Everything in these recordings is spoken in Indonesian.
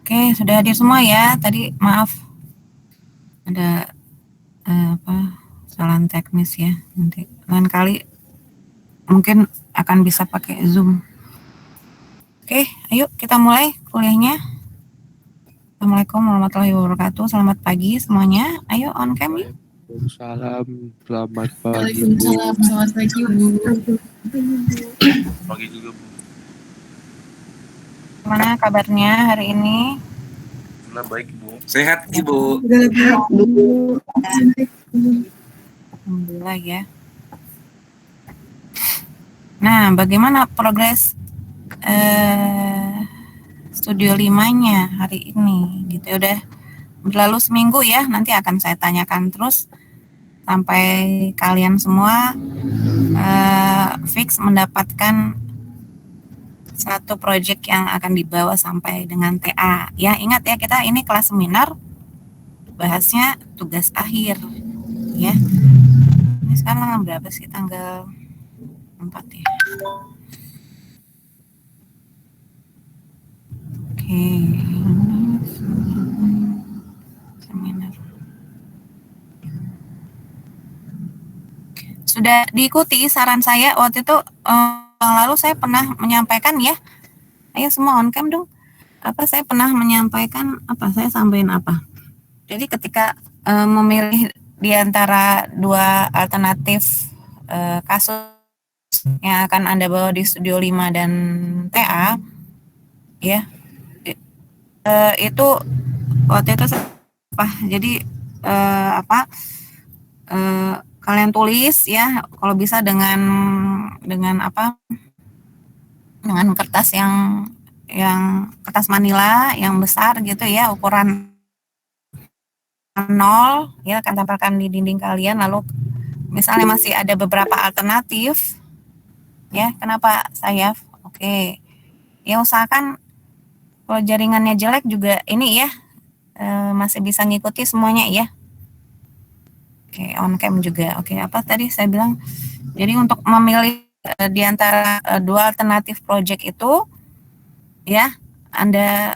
Oke, sudah hadir semua ya. Tadi maaf ada kesalahan teknis ya. Nanti lain kali mungkin akan bisa pakai Zoom. Oke, ayo kita mulai kuliahnya. Assalamualaikum warahmatullahi wabarakatuh. Selamat pagi semuanya. Ayo on cam yuk. Waalaikumsalam, selamat pagi. Waalaikumsalam, selamat pagi Bu. Pagi juga Bu. Gimana kabarnya hari ini? Alhamdulillah baik Bu. Sehat Ibu. Alhamdulillah ya. Nah, bagaimana progres Studio 5-nya hari ini? Gitu udah berlalu seminggu ya. Nanti akan saya tanyakan terus sampai kalian semua fix mendapatkan satu project yang akan dibawa sampai dengan TA. Ya, ingat ya, kita ini kelas seminar, bahasnya tugas akhir. Ya, ini sekarang berapa sih, tanggal 4 ya? Oke, seminar. Sudah diikuti saran saya waktu itu, yang lalu saya pernah menyampaikan ya, ayo semua on cam dong. Saya pernah menyampaikan saya sampaikan apa? Jadi ketika memilih di antara dua alternatif kasus yang akan Anda bawa di Studio 5 dan TA, ya, itu waktu itu jadi kalian tulis ya, kalau bisa dengan dengan kertas yang kertas manila yang besar gitu ya, ukuran 0 ya, akan tempelkan di dinding kalian. Lalu misalnya masih ada beberapa alternatif ya, kenapa saya oke ya, usahakan kalau jaringannya jelek juga ini ya, masih bisa ngikuti semuanya ya. Oke, on cam juga. Oke, apa tadi saya bilang, jadi untuk memilih di antara dua alternatif project itu ya, Anda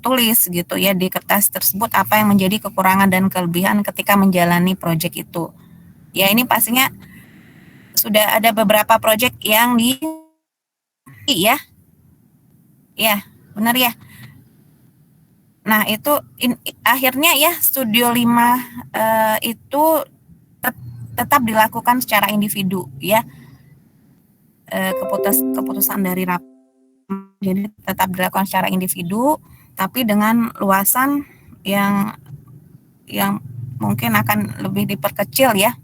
tulis gitu ya di kertas tersebut apa yang menjadi kekurangan dan kelebihan ketika menjalani project itu. Ya, ini pastinya sudah ada beberapa project yang ya. Ya, benar ya. Nah, itu akhirnya ya Studio 5 itu tetap dilakukan secara individu ya. Keputusan dari rapat, jadi tetap dilakukan secara individu, tapi dengan luasan yang mungkin akan lebih diperkecil ya.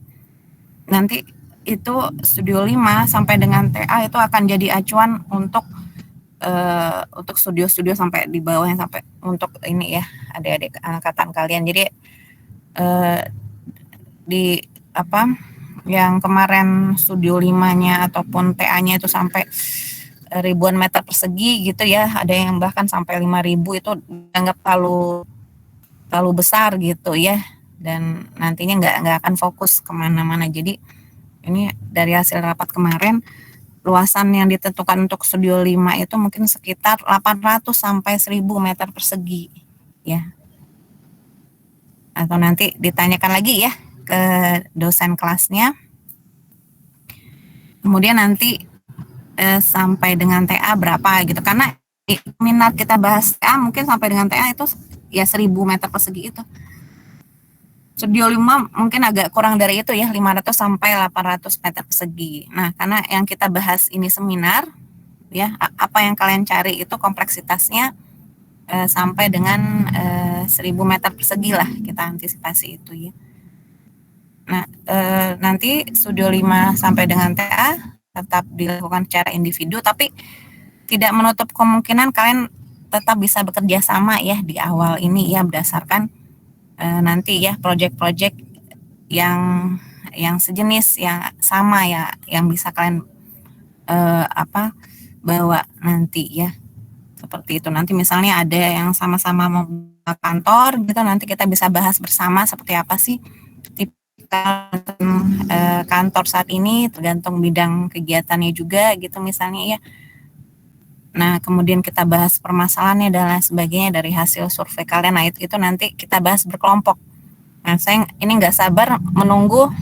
Nanti itu Studio 5 sampai dengan TA itu akan jadi acuan untuk studio-studio sampai di bawah, yang sampai untuk ini ya, adik-adik angkatan kalian. Jadi di yang kemarin Studio 5-nya ataupun TA-nya itu sampai ribuan meter persegi gitu ya, ada yang bahkan sampai 5.000, itu dianggap terlalu besar gitu ya, dan nantinya nggak akan fokus kemana-mana. Jadi ini dari hasil rapat kemarin, luasan yang ditentukan untuk Studio 5 itu mungkin sekitar 800 sampai 1.000 meter persegi ya. Atau nanti ditanyakan lagi ya ke dosen kelasnya. Kemudian nanti sampai dengan TA berapa gitu, karena minat kita bahas TA mungkin sampai dengan TA itu ya 1.000 meter persegi itu. Studio 5 mungkin agak kurang dari itu ya, 500 sampai 800 meter persegi. Nah, karena yang kita bahas ini seminar ya, apa yang kalian cari itu kompleksitasnya sampai dengan 1.000 meter persegi lah, kita antisipasi itu ya. Nah, nanti Studio 5 sampai dengan TA tetap dilakukan secara individu, tapi tidak menutup kemungkinan kalian tetap bisa bekerja sama ya di awal ini ya, berdasarkan nanti ya project-project yang sejenis, yang sama ya, yang bisa kalian bawa nanti ya. Seperti itu. Nanti misalnya ada yang sama-sama mau kantor gitu, nanti kita bisa bahas bersama seperti apa sih kantor saat ini, tergantung bidang kegiatannya juga gitu misalnya ya. Nah, kemudian kita bahas permasalahannya dan lain sebagainya dari hasil survei kalian. Nah, itu nanti kita bahas berkelompok. Nah, saya ini nggak sabar menunggu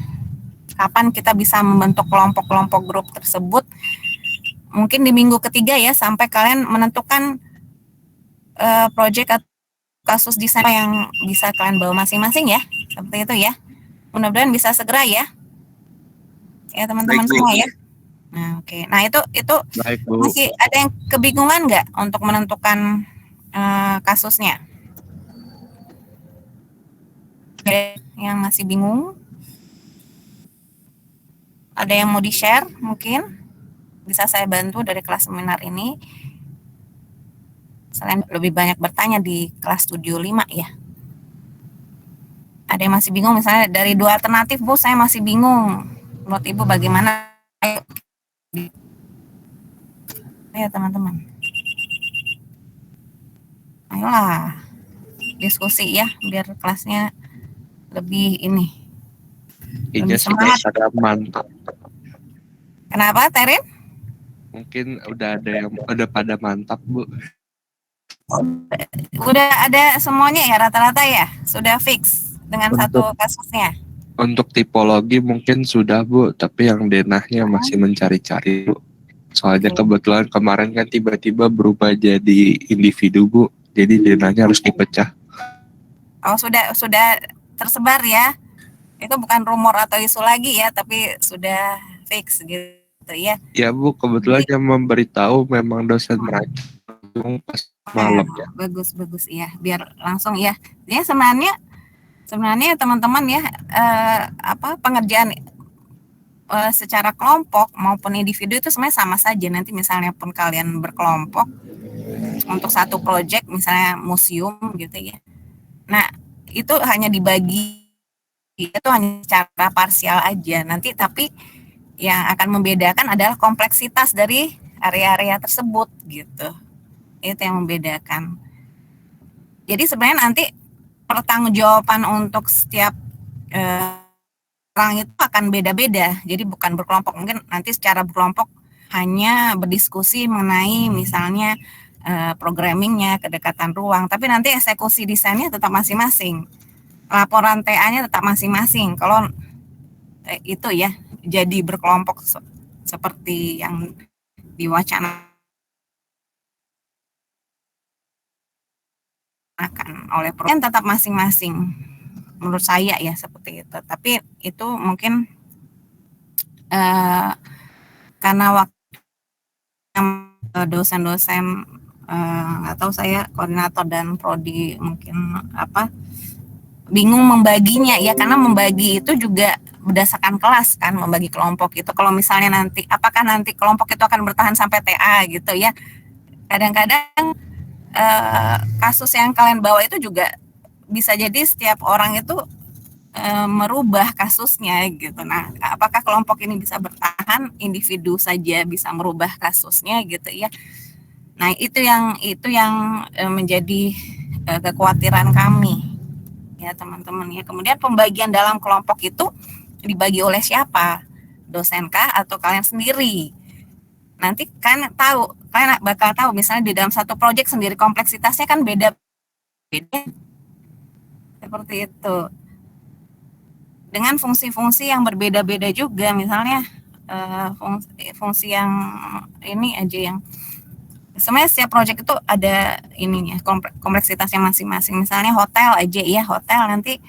kapan kita bisa membentuk kelompok-kelompok grup tersebut. Mungkin di minggu ketiga ya, sampai kalian menentukan project atau kasus desain yang bisa kalian bawa masing-masing ya. Seperti itu ya. Mudah-mudahan bisa segera ya. Ya, teman-teman semua ya. Nah, oke. Nah, itu Baik, Bu. masih ada yang kebingungan nggak untuk menentukan kasusnya? Yang masih bingung? Ada yang mau di-share mungkin? Bisa saya bantu dari kelas seminar ini. Selain lebih banyak bertanya di kelas studio 5 ya. Ada yang masih bingung misalnya dari 2 alternatif, Bu, saya masih bingung. Menurut Ibu bagaimana? Ayo teman-teman. Ayolah. Diskusi ya biar kelasnya lebih ini. Kayaknya Lebih sudah semangat. pada mantap. Kenapa, Terin? Mungkin udah pada mantap, Bu. Udah ada semuanya ya rata-rata ya? Sudah fix dengan satu Untuk kasusnya? untuk tipologi mungkin sudah, Bu, tapi yang denahnya masih mencari-cari, Bu. Soalnya kebetulan kemarin kan tiba-tiba berubah jadi individu, Bu. Jadi denahnya harus dipecah. Oh, sudah tersebar ya? Itu bukan rumor atau isu lagi ya, tapi sudah fix gitu ya. Ya, Bu, kebetulan yang memberitahu memang dosen merancang pas malam ya. Bagus ya, biar langsung ya. Ya sebenarnya teman-teman ya pengerjaan secara kelompok maupun individu itu sebenarnya sama saja. Nanti misalnya pun kalian berkelompok untuk satu proyek misalnya museum gitu ya. Nah, itu hanya dibagi itu hanya secara parsial aja. Nanti tapi yang akan membedakan adalah kompleksitas dari area-area tersebut gitu. Itu yang membedakan. Jadi sebenarnya nanti pertanggungjawaban untuk setiap orang itu akan beda-beda. Jadi bukan berkelompok, mungkin nanti secara berkelompok hanya berdiskusi mengenai misalnya programmingnya, kedekatan ruang, tapi nanti eksekusi desainnya tetap masing-masing. Laporan TA-nya tetap masing-masing. Kalau itu ya, jadi berkelompok seperti yang diwacanakan oleh program tetap masing-masing. Menurut saya ya seperti itu. Tapi itu mungkin karena waktu dosen-dosen atau saya koordinator dan prodi mungkin bingung membaginya ya, karena membagi itu juga berdasarkan kelas kan, membagi kelompok itu. Kalau misalnya nanti apakah nanti kelompok itu akan bertahan sampai TA gitu ya, kadang-kadang kasus yang kalian bawa itu juga bisa jadi setiap orang itu merubah kasusnya gitu. Nah, apakah kelompok ini bisa bertahan, individu saja bisa merubah kasusnya gitu ya. Nah, itu yang menjadi kekhawatiran kami ya teman-teman ya. Kemudian pembagian dalam kelompok itu dibagi oleh siapa? Dosen kah atau kalian sendiri? Nanti kan kalian bakal tahu misalnya di dalam satu proyek sendiri kompleksitasnya kan beda-beda seperti itu. Dengan fungsi-fungsi yang berbeda-beda juga, misalnya fungsi yang ini aja yang sebenarnya setiap proyek itu ada ininya kompleksitasnya masing-masing. Misalnya hotel aja ya, hotel nanti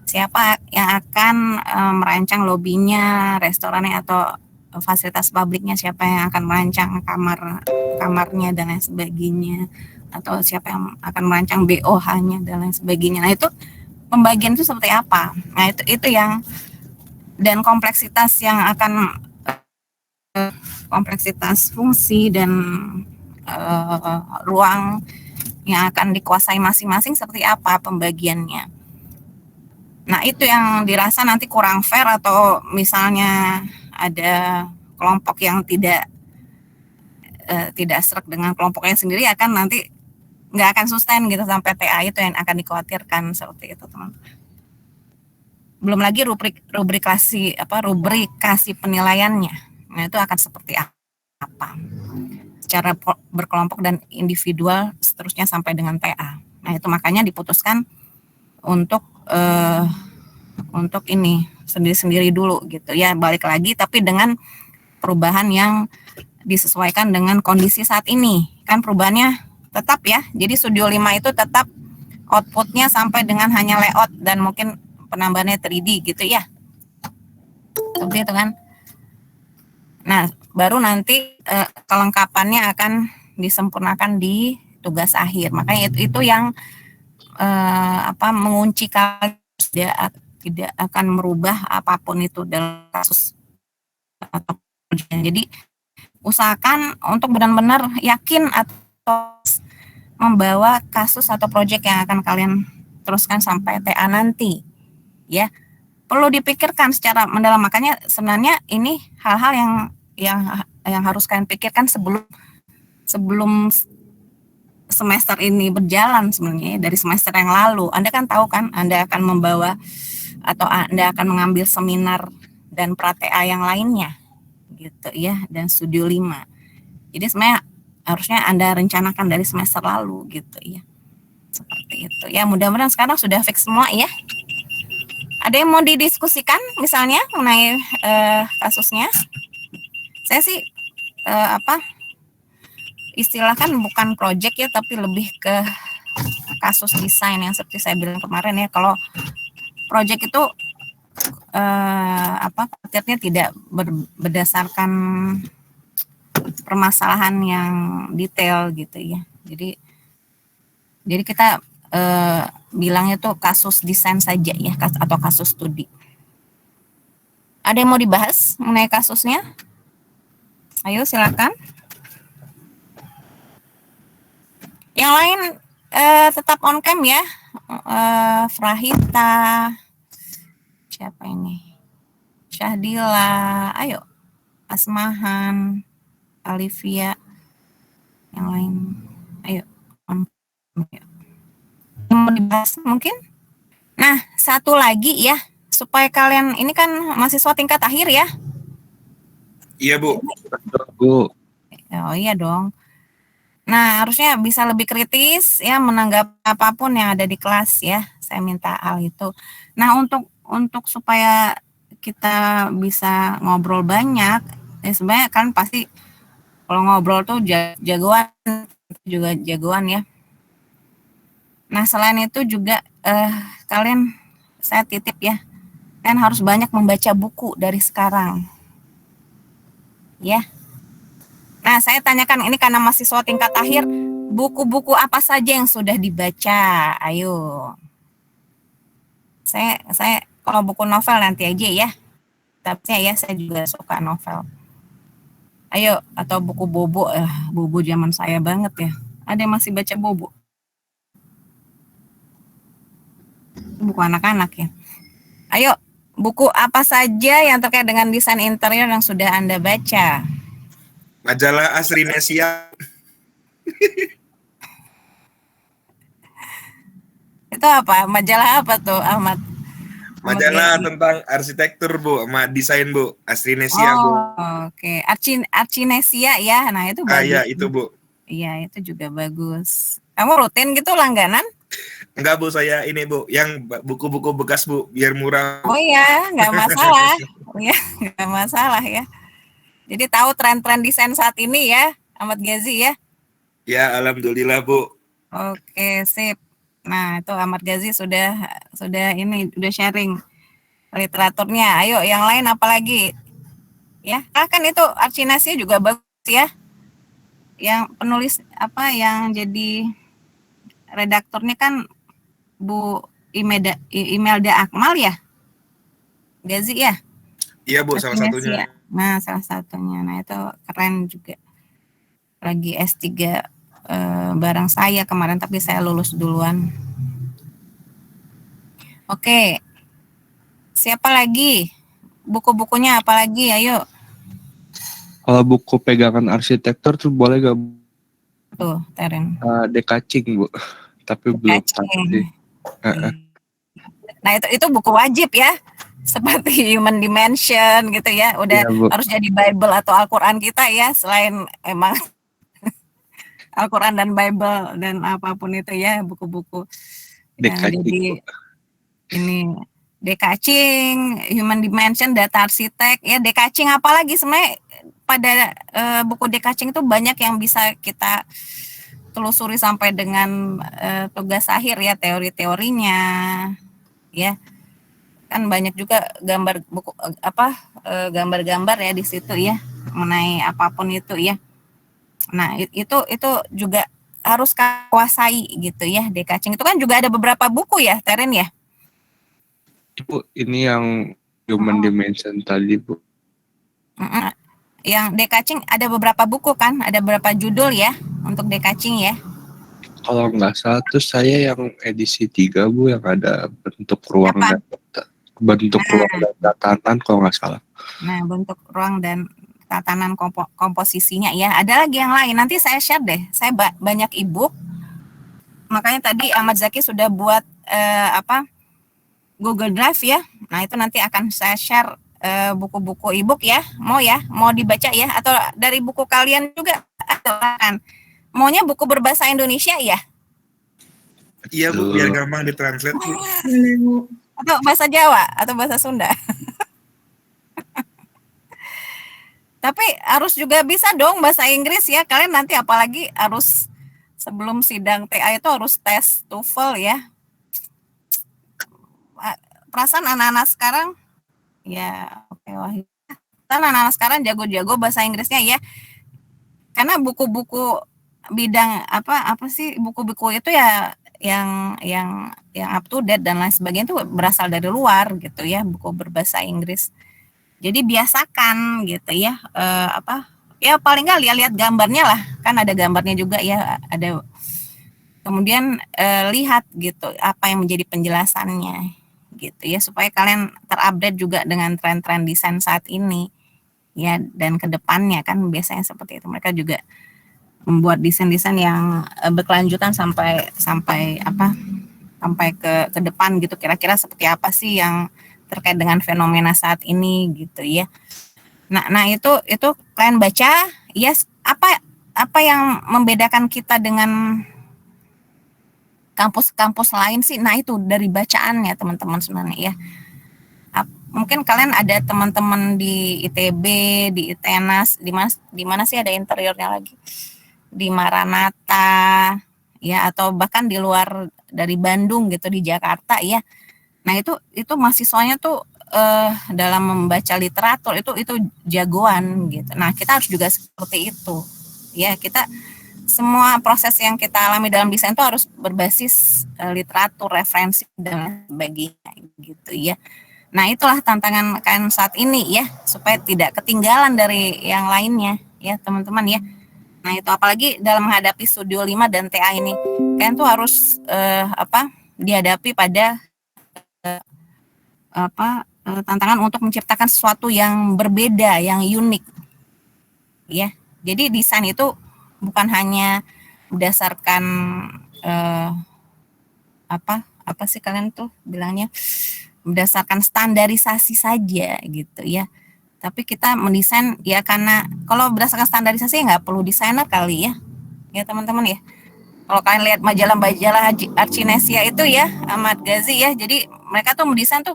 siapa yang akan merancang lobinya, restorannya atau fasilitas publiknya, siapa yang akan merancang kamarnya dan lain sebagainya, atau siapa yang akan merancang BOH-nya dan lain sebagainya. Nah, itu pembagian itu seperti apa? Nah, itu yang dan kompleksitas yang akan kompleksitas fungsi dan ruang yang akan dikuasai masing-masing seperti apa pembagiannya. Nah, itu yang dirasa nanti kurang fair, atau misalnya ada kelompok yang tidak serak dengan kelompoknya sendiri, akan nanti nggak akan sustain gitu sampai TA. Itu yang akan dikhawatirkan seperti itu, teman. Belum lagi rubrikasi penilaiannya. Nah, itu akan seperti apa? secara berkelompok dan individual, seterusnya sampai dengan TA. Nah itu makanya diputuskan untuk ini sendiri-sendiri dulu gitu ya, balik lagi tapi dengan perubahan yang disesuaikan dengan kondisi saat ini. Kan perubahannya tetap ya, jadi Studio 5 itu tetap outputnya sampai dengan hanya layout dan mungkin penambahannya 3D gitu ya, seperti itu kan. Nah baru nanti kelengkapannya akan disempurnakan di tugas akhir. Makanya itu yang mengunci kalian tidak akan merubah apapun itu dalam kasus atau jadi usahakan untuk benar-benar yakin atau membawa kasus atau proyek yang akan kalian teruskan sampai TA nanti ya. Perlu dipikirkan secara mendalam, makanya sebenarnya ini hal-hal yang harus kalian pikirkan sebelum semester ini berjalan. Sebenarnya dari semester yang lalu Anda kan tahu kan Anda akan membawa atau Anda akan mengambil seminar dan pra-TA yang lainnya gitu ya, dan Studio 5. Jadi sebenarnya harusnya Anda rencanakan dari semester lalu gitu ya, seperti itu ya. Mudah-mudahan sekarang sudah fix semua ya. Ada yang mau didiskusikan misalnya mengenai kasusnya? Saya sih istilahkan bukan project ya, tapi lebih ke kasus desain yang seperti saya bilang kemarin ya. Kalau project itu khawatirnya tidak berdasarkan permasalahan yang detail gitu ya. Jadi kita bilangnya tuh kasus desain saja ya, atau kasus studi. Ada yang mau dibahas mengenai kasusnya? Ayo silakan. Yang lain tetap on cam ya. Frahita, siapa ini? Syahdila, ayo. Asmahan, Alivia, yang lain, ayo. Mau dibahas mungkin? Nah, satu lagi ya, supaya kalian ini kan mahasiswa tingkat akhir ya. Iya Bu. Oh iya dong. Nah, harusnya bisa lebih kritis ya menanggapi apapun yang ada di kelas ya. Saya minta hal itu. Nah, untuk supaya kita bisa ngobrol banyak, ya sebenarnya kan pasti kalau ngobrol tuh jagoan, juga jagoan ya. Nah, selain itu juga kalian, saya titip ya, kalian harus banyak membaca buku dari sekarang. Ya. Nah, saya tanyakan ini karena mahasiswa tingkat akhir, buku-buku apa saja yang sudah dibaca? Ayo. Saya kalau buku novel nanti aja ya. Tapi ya saya juga suka novel. Ayo, atau buku Bobo, Bobo zaman saya banget ya. Ada yang masih baca Bobo? Buku anak-anak ya. Ayo, buku apa saja yang terkait dengan desain interior yang sudah Anda baca? Majalah Asrinesia. Itu apa? Majalah apa tuh, Ahmad? Majalah tentang arsitektur Bu, sama desain Bu. Asrinesia Bu. Oke. Archinesia ya. Nah, itu bagus. Iya, itu Bu. Iya, itu juga bagus. Kamu rutin gitu langganan? Enggak Bu, saya ini Bu, yang buku-buku bekas Bu, biar murah. Oh iya, nggak masalah. Ya, nggak masalah ya. Jadi tahu tren-tren desain saat ini ya, Ahmad Ghazi ya? Ya, alhamdulillah Bu. Oke, sip. Nah, itu Ahmad Ghazi sudah sharing literaturnya. Ayo, yang lain apa lagi? Ya, kan itu Archinesia juga bagus ya. Yang penulis yang jadi redaktornya kan Bu Imelda Akmal ya? Ghazi ya? Iya Bu, salah satunya. Nah, salah satunya. Nah, itu keren juga. Lagi S3 bareng saya kemarin, tapi saya lulus duluan. Oke. Siapa lagi? Buku-bukunya apa lagi? Ayo. Kalau buku pegangan arsitektur tuh boleh gak? Tuh, Teren. Dekacing Bu, tapi belum pasti. Nah, itu buku wajib ya. Seperti Human Dimension gitu ya. Udah Ya, harus jadi Bible atau Al-Quran kita ya. Selain emang Al-Quran dan Bible dan apapun itu ya, buku-buku yang DKC, jadi Bu. ini Dekaching, Human Dimension, Data Architect, ya Dekaching apalagi sebenarnya pada buku Dekaching itu banyak yang bisa kita telusuri sampai dengan tugas akhir ya, teori-teorinya ya. Kan banyak juga gambar buku gambar-gambar ya di situ ya, mengenai apapun itu ya. Nah, itu juga harus kuasai gitu ya. Dekaching itu kan juga ada beberapa buku ya, Teren ya. Bu, ini yang Human Dimension tadi, Bu. Yang Dekaching ada beberapa buku kan, ada beberapa judul ya untuk Dekaching ya. Kalau nggak salah tuh saya yang edisi 3, Bu, yang ada bentuk ruang Apa? dan ruang dan tatanan kalau nggak salah. Nah, bentuk ruang dan tatanan komposisinya ya. Ada lagi yang lain. Nanti saya share deh. Saya banyak ebook. Makanya tadi Ahmad Zaki sudah buat Google Drive ya. Nah, itu nanti akan saya share buku-buku ebook ya. Mau dibaca ya, atau dari buku kalian juga kan. Maunya buku berbahasa Indonesia ya? Iya Bu, biar gampang ditranslate Bu. Boleh, Bu. Atau bahasa Jawa atau bahasa Sunda? Tapi harus juga bisa dong bahasa Inggris ya. Kalian nanti apalagi harus sebelum sidang TA itu harus tes TOEFL ya. Perasaan anak-anak sekarang ya oke, wah. Anak-anak sekarang jago-jago bahasa Inggrisnya ya. Karena buku-buku bidang apa sih, buku-buku itu ya yang up to date dan lain sebagainya itu berasal dari luar gitu ya, buku berbahasa Inggris. Jadi biasakan gitu ya, ya paling nggak lihat gambarnya lah, kan ada gambarnya juga ya, ada. Kemudian lihat gitu apa yang menjadi penjelasannya gitu ya, supaya kalian terupdate juga dengan tren-tren desain saat ini ya, dan kedepannya kan biasanya seperti itu, mereka juga membuat desain-desain yang berkelanjutan sampai ke depan gitu, kira-kira seperti apa sih yang terkait dengan fenomena saat ini gitu ya. Nah itu kalian baca ya, apa yang membedakan kita dengan kampus-kampus lain sih. Nah itu dari bacaan ya teman-teman sebenarnya ya. Mungkin kalian ada teman-teman di ITB, di ITENAS, di mana sih ada interiornya lagi, di Maranatha ya, atau bahkan di luar dari Bandung gitu, di Jakarta ya. Nah itu mahasiswanya tuh dalam membaca literatur itu jagoan gitu. Nah kita harus juga seperti itu ya. Kita semua proses yang kita alami dalam desain itu harus berbasis literatur, referensi dan sebagainya gitu ya. Nah itulah tantangan kalian saat ini ya, supaya tidak ketinggalan dari yang lainnya ya teman-teman ya. Nah itu apalagi dalam menghadapi Studio 5 dan TA ini, kalian tuh harus dihadapi pada tantangan untuk menciptakan sesuatu yang berbeda, yang unik ya. Jadi desain itu bukan hanya berdasarkan apa sih kalian tuh bilangnya, berdasarkan standarisasi saja gitu ya. Tapi kita mendesain ya karena kalau berdasarkan standarisasi nggak perlu desainer kali ya teman-teman ya. Kalau kalian lihat majalah-majalah Archinesia itu ya, Ahmad Ghazi ya, jadi mereka tuh mendesain tuh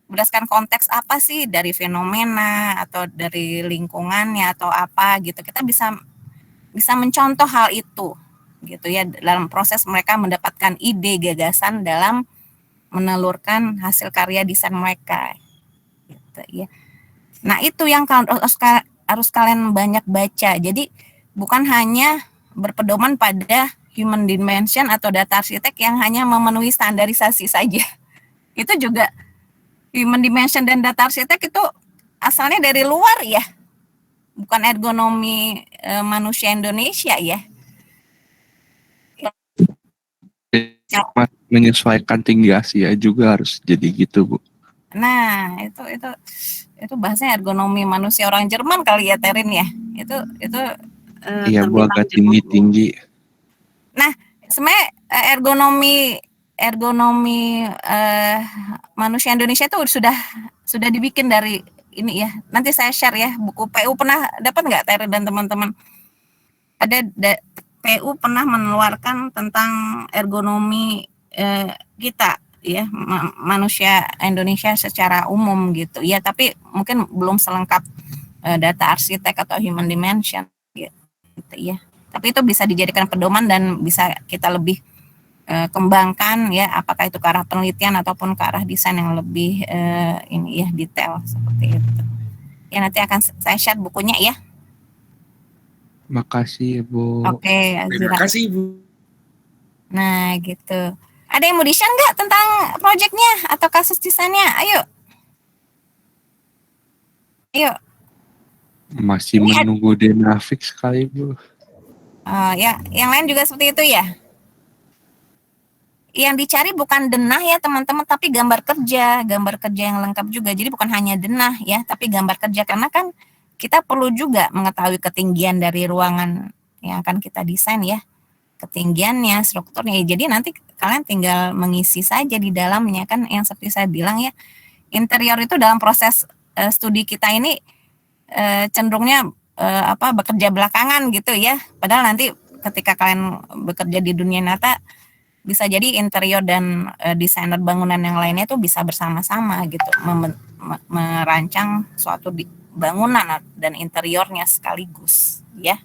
berdasarkan konteks apa sih, dari fenomena atau dari lingkungannya atau apa gitu. Kita bisa mencontoh hal itu gitu ya, dalam proses mereka mendapatkan ide gagasan dalam menelurkan hasil karya desain mereka gitu ya. Nah itu yang harus kalian banyak baca. Jadi bukan hanya berpedoman pada human dimension atau data arsitek yang hanya memenuhi standarisasi saja. Itu juga human dimension dan data arsitek itu asalnya dari luar ya, bukan ergonomi manusia Indonesia ya. Menyesuaikan tinggi Asia juga harus jadi gitu, Bu. Nah itu bahasanya ergonomi manusia orang Jerman kali ya, Terin ya. Itu Iya, Bu, agak tinggi-tinggi. Nah, sebenarnya ergonomi manusia Indonesia itu sudah dibikin dari ini ya. Nanti saya share ya buku PU, pernah dapat nggak Terin dan teman-teman? Ada PU pernah mengeluarkan tentang ergonomi kita ya manusia Indonesia secara umum gitu ya, tapi mungkin belum selengkap data arsitek atau human dimension gitu ya. Tapi itu bisa dijadikan pedoman dan bisa kita lebih kembangkan ya, apakah itu ke arah penelitian ataupun ke arah desain yang lebih ini ya detail seperti itu. Ya nanti akan saya share bukunya ya. Makasih Bu. Oke, Terima Azira. kasih Bu. Nah gitu. Ada yang mau di-share nggak tentang proyeknya atau kasus desainnya? Ayo. Ayo. Masih menunggu Denafik sekali Bu. Ya, yang lain juga seperti itu ya. Yang dicari bukan denah ya teman-teman, tapi gambar kerja yang lengkap juga. Jadi bukan hanya denah ya, tapi gambar kerja, karena kan kita perlu juga mengetahui ketinggian dari ruangan yang akan kita desain ya, ketinggiannya, strukturnya. Jadi nanti kalian tinggal mengisi saja di dalamnya kan, yang seperti saya bilang ya, interior itu dalam proses studi kita ini cenderungnya bekerja belakangan gitu ya. Padahal nanti ketika kalian bekerja di dunia nyata bisa jadi interior dan desainer bangunan yang lainnya itu bisa bersama-sama gitu merancang suatu bangunan dan interiornya sekaligus ya.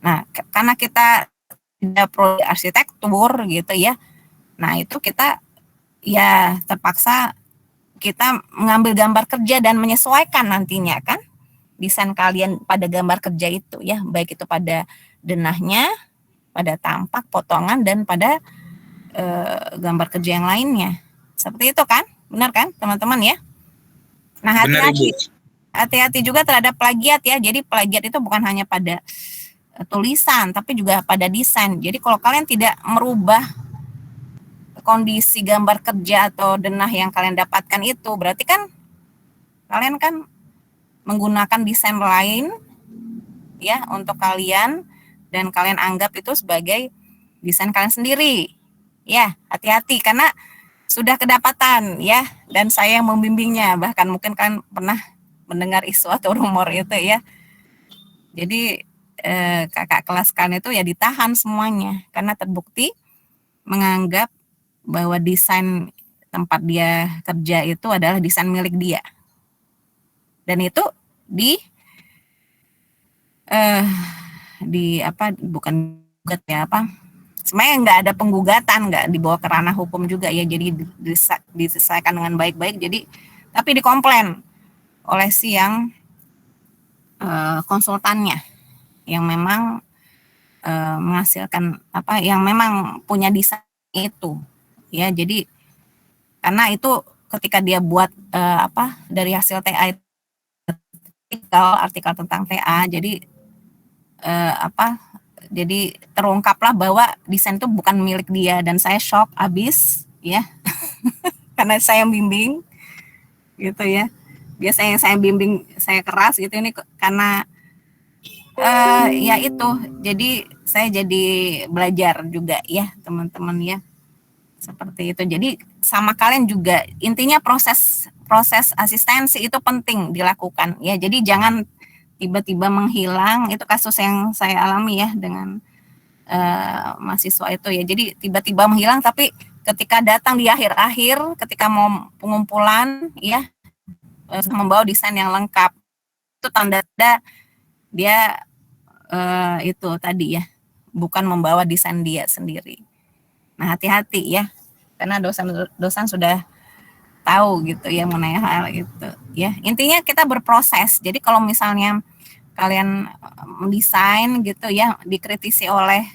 Nah, karena kita tidak pro arsitektur gitu ya. Nah, itu kita ya terpaksa kita mengambil gambar kerja dan menyesuaikan nantinya kan desain kalian pada gambar kerja itu ya, baik itu pada denahnya, pada tampak, potongan, dan pada gambar kerja yang lainnya. Seperti itu kan? Benar kan teman-teman ya? Nah, hati-hati juga terhadap plagiat ya. Jadi plagiat itu bukan hanya pada tulisan, tapi juga pada desain. Jadi kalau kalian tidak merubah kondisi gambar kerja atau denah yang kalian dapatkan itu, berarti kan kalian kan menggunakan desain lain ya untuk kalian, dan kalian anggap itu sebagai desain kalian sendiri. Ya, hati-hati karena sudah kedapatan ya, dan saya yang membimbingnya, bahkan mungkin kan pernah mendengar isu atau rumor itu ya. Jadi kakak kelas kalian itu ya ditahan semuanya karena terbukti menganggap bahwa desain tempat dia kerja itu adalah desain milik dia. Dan itu bukan sebenarnya nggak ada penggugatan, nggak dibawa ke ranah hukum juga ya, jadi diselesaikan dengan baik-baik. Jadi tapi dikomplain oleh si yang konsultannya yang memang menghasilkan yang memang punya desain itu ya. Jadi karena itu ketika dia buat dari hasil TA artikel tentang TA, jadi jadi terungkaplah bahwa desain itu bukan milik dia, dan saya shock abis ya karena saya bimbing gitu ya. Biasanya yang saya bimbing saya keras gitu, ini karena ya itu, jadi saya jadi belajar juga ya teman-teman ya, seperti itu. Jadi sama kalian juga intinya proses asistensi itu penting dilakukan ya. Jadi jangan tiba-tiba menghilang, itu kasus yang saya alami ya dengan mahasiswa itu ya. Jadi tiba-tiba menghilang, tapi ketika datang di akhir-akhir ketika mau pengumpulan ya membawa desain yang lengkap, itu tanda dia itu tadi ya, bukan membawa desain dia sendiri. Nah, hati-hati ya, karena dosen sudah tahu gitu ya mengenai hal itu ya. Intinya kita berproses. Jadi kalau misalnya kalian mendesain gitu ya, dikritisi oleh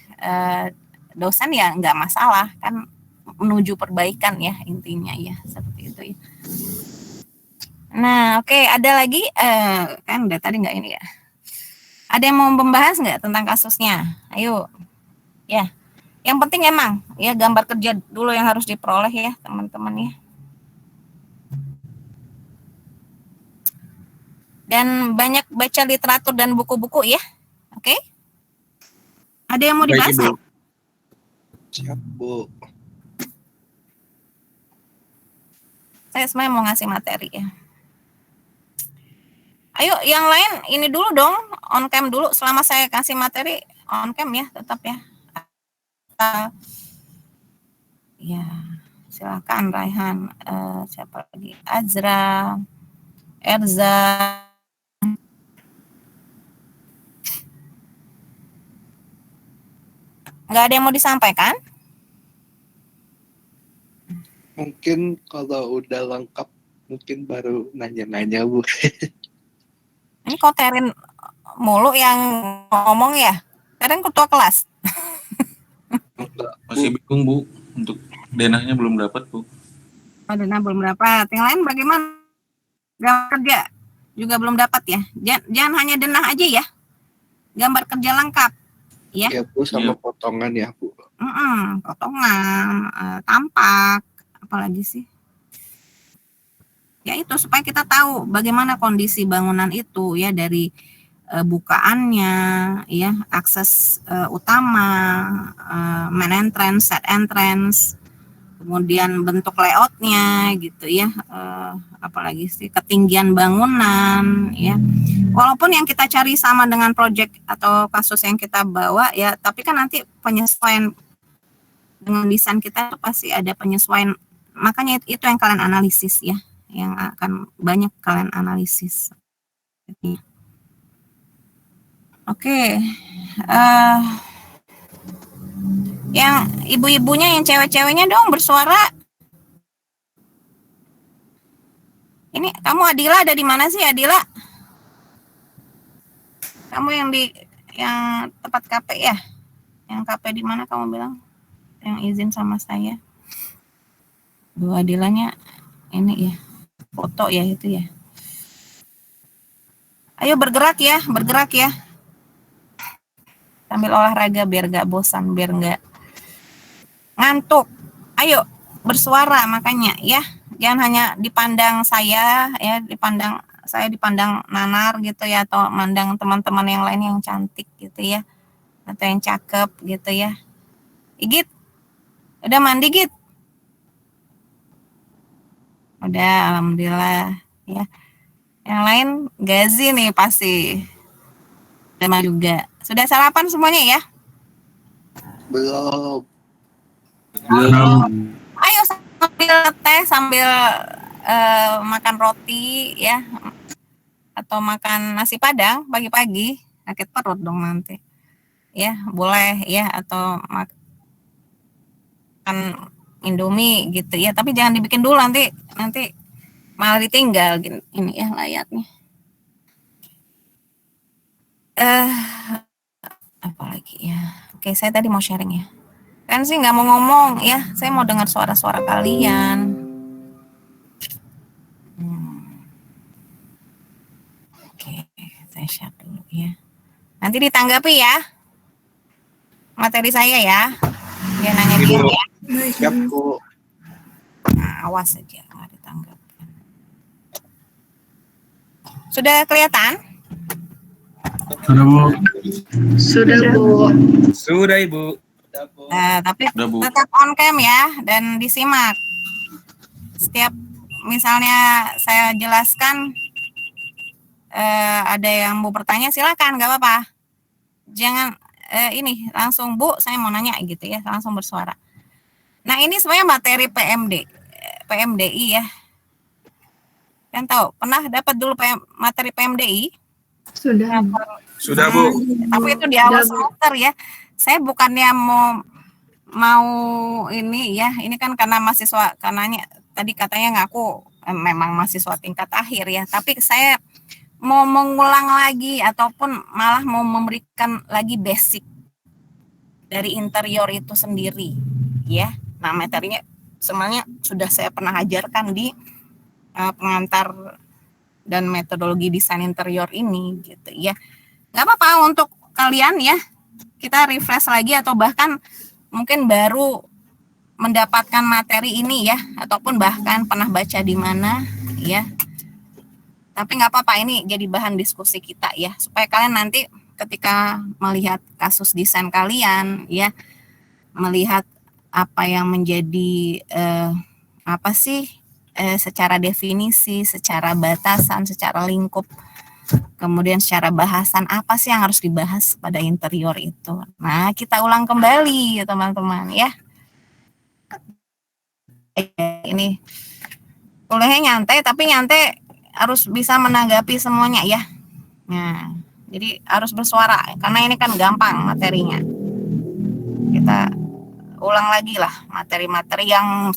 dosen ya nggak masalah kan, menuju perbaikan ya intinya ya, seperti itu ya. Nah, oke, ada lagi kan udah tadi nggak ini ya. Ada yang mau membahas nggak tentang kasusnya? Ayo, ya. Yang penting emang ya gambar kerja dulu yang harus diperoleh ya teman-teman ya. Dan banyak baca literatur dan buku-buku ya. Oke? Ada yang mau dibahas? Baik, Ibu. Siap, Bu. Saya sebenarnya mau ngasih materi ya. Ayo yang lain ini dulu dong, on cam dulu selama saya kasih materi. on cam ya, tetap ya. Ya, silakan Raihan. Siapa lagi? Azra, Erza. Nggak ada yang mau disampaikan? Mungkin kalau udah lengkap mungkin baru nanya-nanya Bu. Ini kok Terin mulu yang ngomong ya? Terin ketua kelas. Enggak, Masih bingung Bu, untuk denahnya belum dapat Bu. Oh, Dana belum dapat. Yang lain bagaimana? Gambar kerja juga belum dapat ya? Jangan hanya denah aja ya. Gambar kerja lengkap. Ya. ya Bu sama Iya. potongan ya Bu. Potongan, tampak, apalagi sih? Ya itu supaya kita tahu bagaimana kondisi bangunan itu ya, dari bukaannya, ya akses utama, main entrance, set entrance, kemudian bentuk layoutnya gitu ya, apalagi sih ketinggian bangunan ya. Walaupun yang kita cari sama dengan project atau kasus yang kita bawa ya, tapi kan nanti penyesuaian dengan desain kita itu pasti ada penyesuaian. Makanya itu yang kalian analisis ya, yang akan banyak kalian analisis. Oke, yang ibu-ibunya, yang cewek-ceweknya dong bersuara. Ini kamu Adila ada di mana sih Adila? Kamu yang tempat KP ya? Yang KP di mana kamu bilang? Yang izin sama saya. Bu Adilanya ini ya, foto ya itu ya. Ayo bergerak ya, bergerak ya. Sambil olahraga biar gak bosan, biar gak ngantuk. Ayo bersuara makanya ya. Jangan hanya dipandang saya ya, dipandang nanar gitu ya, atau mandang teman-teman yang lain yang cantik gitu ya, atau yang cakep gitu ya. Igit, udah mandi Git? Udah, alhamdulillah ya. Yang lain Gazi nih pasti. Sama juga. Sudah sarapan semuanya ya? Belum. Ayo sambil teh, sambil makan roti ya, atau makan nasi padang pagi-pagi, sakit perut dong nanti. Ya, boleh ya, atau makan Indomie gitu ya, tapi jangan dibikin dulu nanti malah ditinggal gini, ini ya layarnya. Apalagi ya. Oke, saya tadi mau sharing ya. Kan sih nggak mau ngomong ya, saya mau dengar suara-suara kalian. Oke, saya share dulu ya. Nanti ditanggapi ya materi saya ya. Dia nanya dia ya. Siap Bu. Nah, awas aja nggak ditanggapi. Sudah kelihatan? Sudah, Bu. Sudah Ibu. Tapi Udah, Bu. tetap on cam ya dan disimak. Setiap misalnya saya jelaskan, ada yang mau bertanya silakan, nggak apa-apa. Jangan ini langsung Bu, saya mau nanya gitu ya, langsung bersuara. Nah ini sebenarnya materi PMDI ya. Kan tahu pernah dapat dulu materi PMDI? Sudah. Sudah Bu. Tapi itu di awal Sudah, Bu. semester ya. Saya bukannya mau ini ya, ini kan karena mahasiswa, karenanya tadi katanya ngaku memang mahasiswa tingkat akhir ya, tapi saya mau mengulang lagi ataupun malah mau memberikan lagi basic dari interior itu sendiri ya. Nah materinya semuanya sudah saya pernah ajarkan di pengantar dan metodologi desain interior ini gitu ya. Nggak apa-apa untuk kalian ya, kita refresh lagi atau bahkan mungkin baru mendapatkan materi ini ya, ataupun bahkan pernah baca di mana ya. Tapi nggak apa-apa, ini jadi bahan diskusi kita ya, supaya kalian nanti ketika melihat kasus desain kalian ya, melihat apa yang menjadi apa sih secara definisi, secara batasan, secara lingkup Kemudian secara bahasan apa sih yang harus dibahas pada interior itu. Nah, kita ulang kembali ya teman-teman ya. Ini kuliahnya nyantai, tapi nyantai harus bisa menanggapi semuanya ya. Nah, jadi harus bersuara karena ini kan gampang materinya. Kita ulang lagi lah materi-materi yang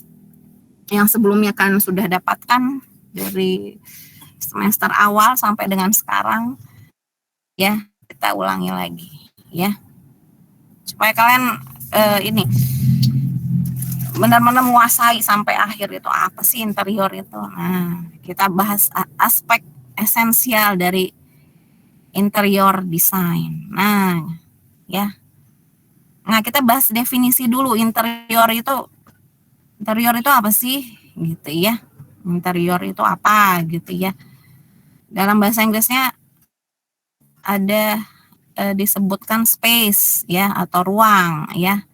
sebelumnya kan sudah dapatkan dari semester awal sampai dengan sekarang ya, kita ulangi lagi ya supaya kalian ini benar-benar menguasai sampai akhir itu apa sih interior itu. Nah, kita bahas aspek esensial dari interior design. Nah, ya. Nah, kita bahas definisi dulu interior itu apa sih gitu ya. Interior itu apa gitu ya. Dalam bahasa Inggrisnya ada disebutkan space ya atau ruang ya.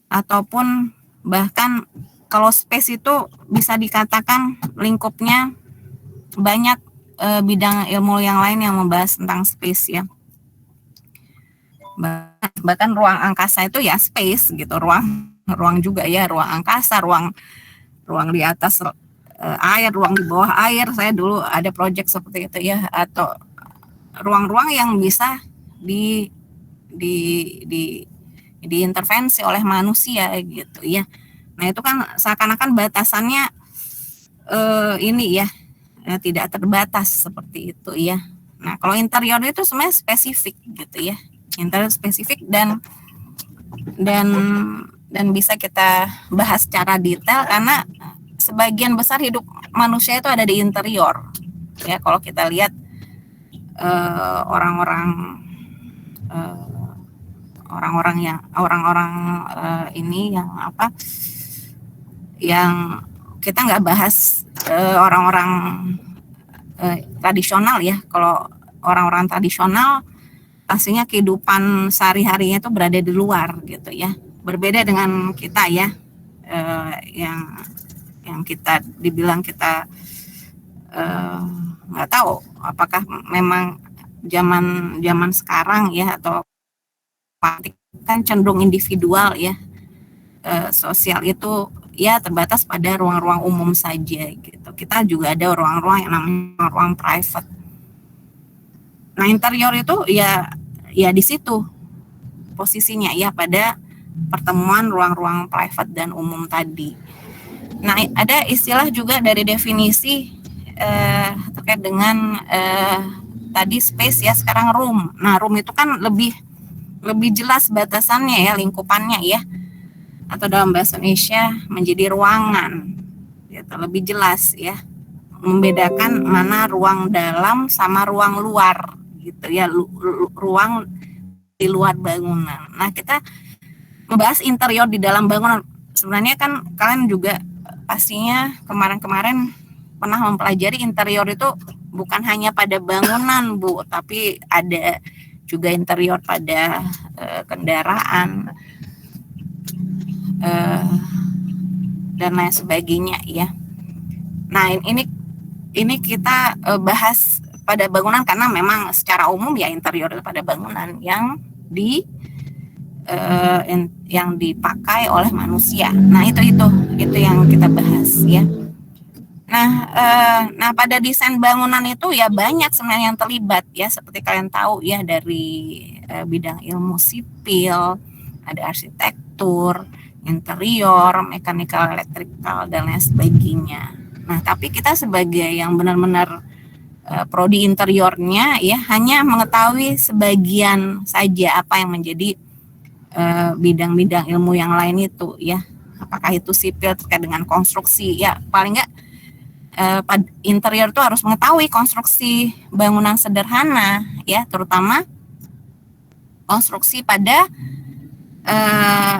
Ataupun bahkan kalau space itu bisa dikatakan lingkupnya banyak bidang ilmu yang lain yang membahas tentang space ya. Bahkan ruang angkasa itu ya space gitu, ruang juga ya, ruang angkasa, ruang di atas air, ruang di bawah air. Saya dulu ada proyek seperti itu ya, atau ruang-ruang yang bisa diintervensi oleh manusia gitu ya. Nah, itu kan seakan-akan batasannya ini ya, tidak terbatas seperti itu ya. Nah, kalau interior itu sebenarnya spesifik gitu ya. Interior spesifik dan bisa kita bahas secara detail karena sebagian besar hidup manusia itu ada di interior. Ya, kalau kita lihat orang-orang ini yang apa, yang kita nggak bahas orang-orang tradisional ya. Kalau orang-orang tradisional pastinya kehidupan sehari-harinya itu berada di luar gitu ya. Berbeda dengan kita ya, yang kita dibilang kita nggak tahu apakah memang zaman sekarang ya atau kan cenderung individual ya, sosial itu ya terbatas pada ruang-ruang umum saja gitu. Kita juga ada ruang-ruang yang namanya ruang private. Nah, interior itu ya di situ posisinya ya, pada pertemuan ruang-ruang private dan umum tadi. Nah, ada istilah juga dari definisi terkait dengan tadi space ya, sekarang room. Nah, room itu kan lebih jelas batasannya ya, lingkupannya ya, atau dalam bahasa Indonesia menjadi ruangan gitu, lebih jelas ya, membedakan mana ruang dalam sama ruang luar gitu ya, ruang di luar bangunan. Nah, kita membahas interior di dalam bangunan. Sebenarnya kan kalian juga pastinya kemarin-kemarin pernah mempelajari interior itu bukan hanya pada bangunan, Bu, tapi ada juga interior pada kendaraan dan lain sebagainya ya. Nah, ini kita bahas pada bangunan karena memang secara umum ya interior itu pada bangunan yang dipakai oleh manusia. Nah, itu yang kita bahas ya. Nah, pada desain bangunan itu ya banyak sebenarnya yang terlibat ya, seperti kalian tahu ya, dari bidang ilmu sipil, ada arsitektur, interior, mekanikal, elektrikal dan lain sebagainya. Nah, tapi kita sebagai yang benar-benar prodi interiornya ya hanya mengetahui sebagian saja apa yang menjadi bidang-bidang ilmu yang lain itu ya. Apakah itu sipil terkait dengan konstruksi ya, paling enggak interior itu harus mengetahui konstruksi bangunan sederhana ya, terutama konstruksi pada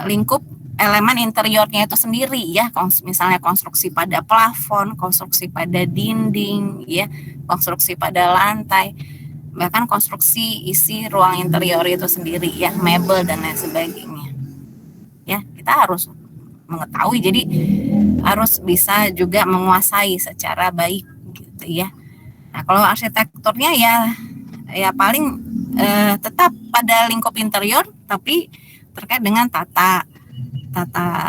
lingkup elemen interiornya itu sendiri ya, misalnya konstruksi pada plafon, konstruksi pada dinding ya, konstruksi pada lantai, bahkan konstruksi isi ruang interior itu sendiri ya, mebel dan lain sebagainya ya. Kita harus mengetahui, jadi harus bisa juga menguasai secara baik gitu ya. Nah, kalau arsitekturnya ya paling tetap pada lingkup interior, tapi terkait dengan tata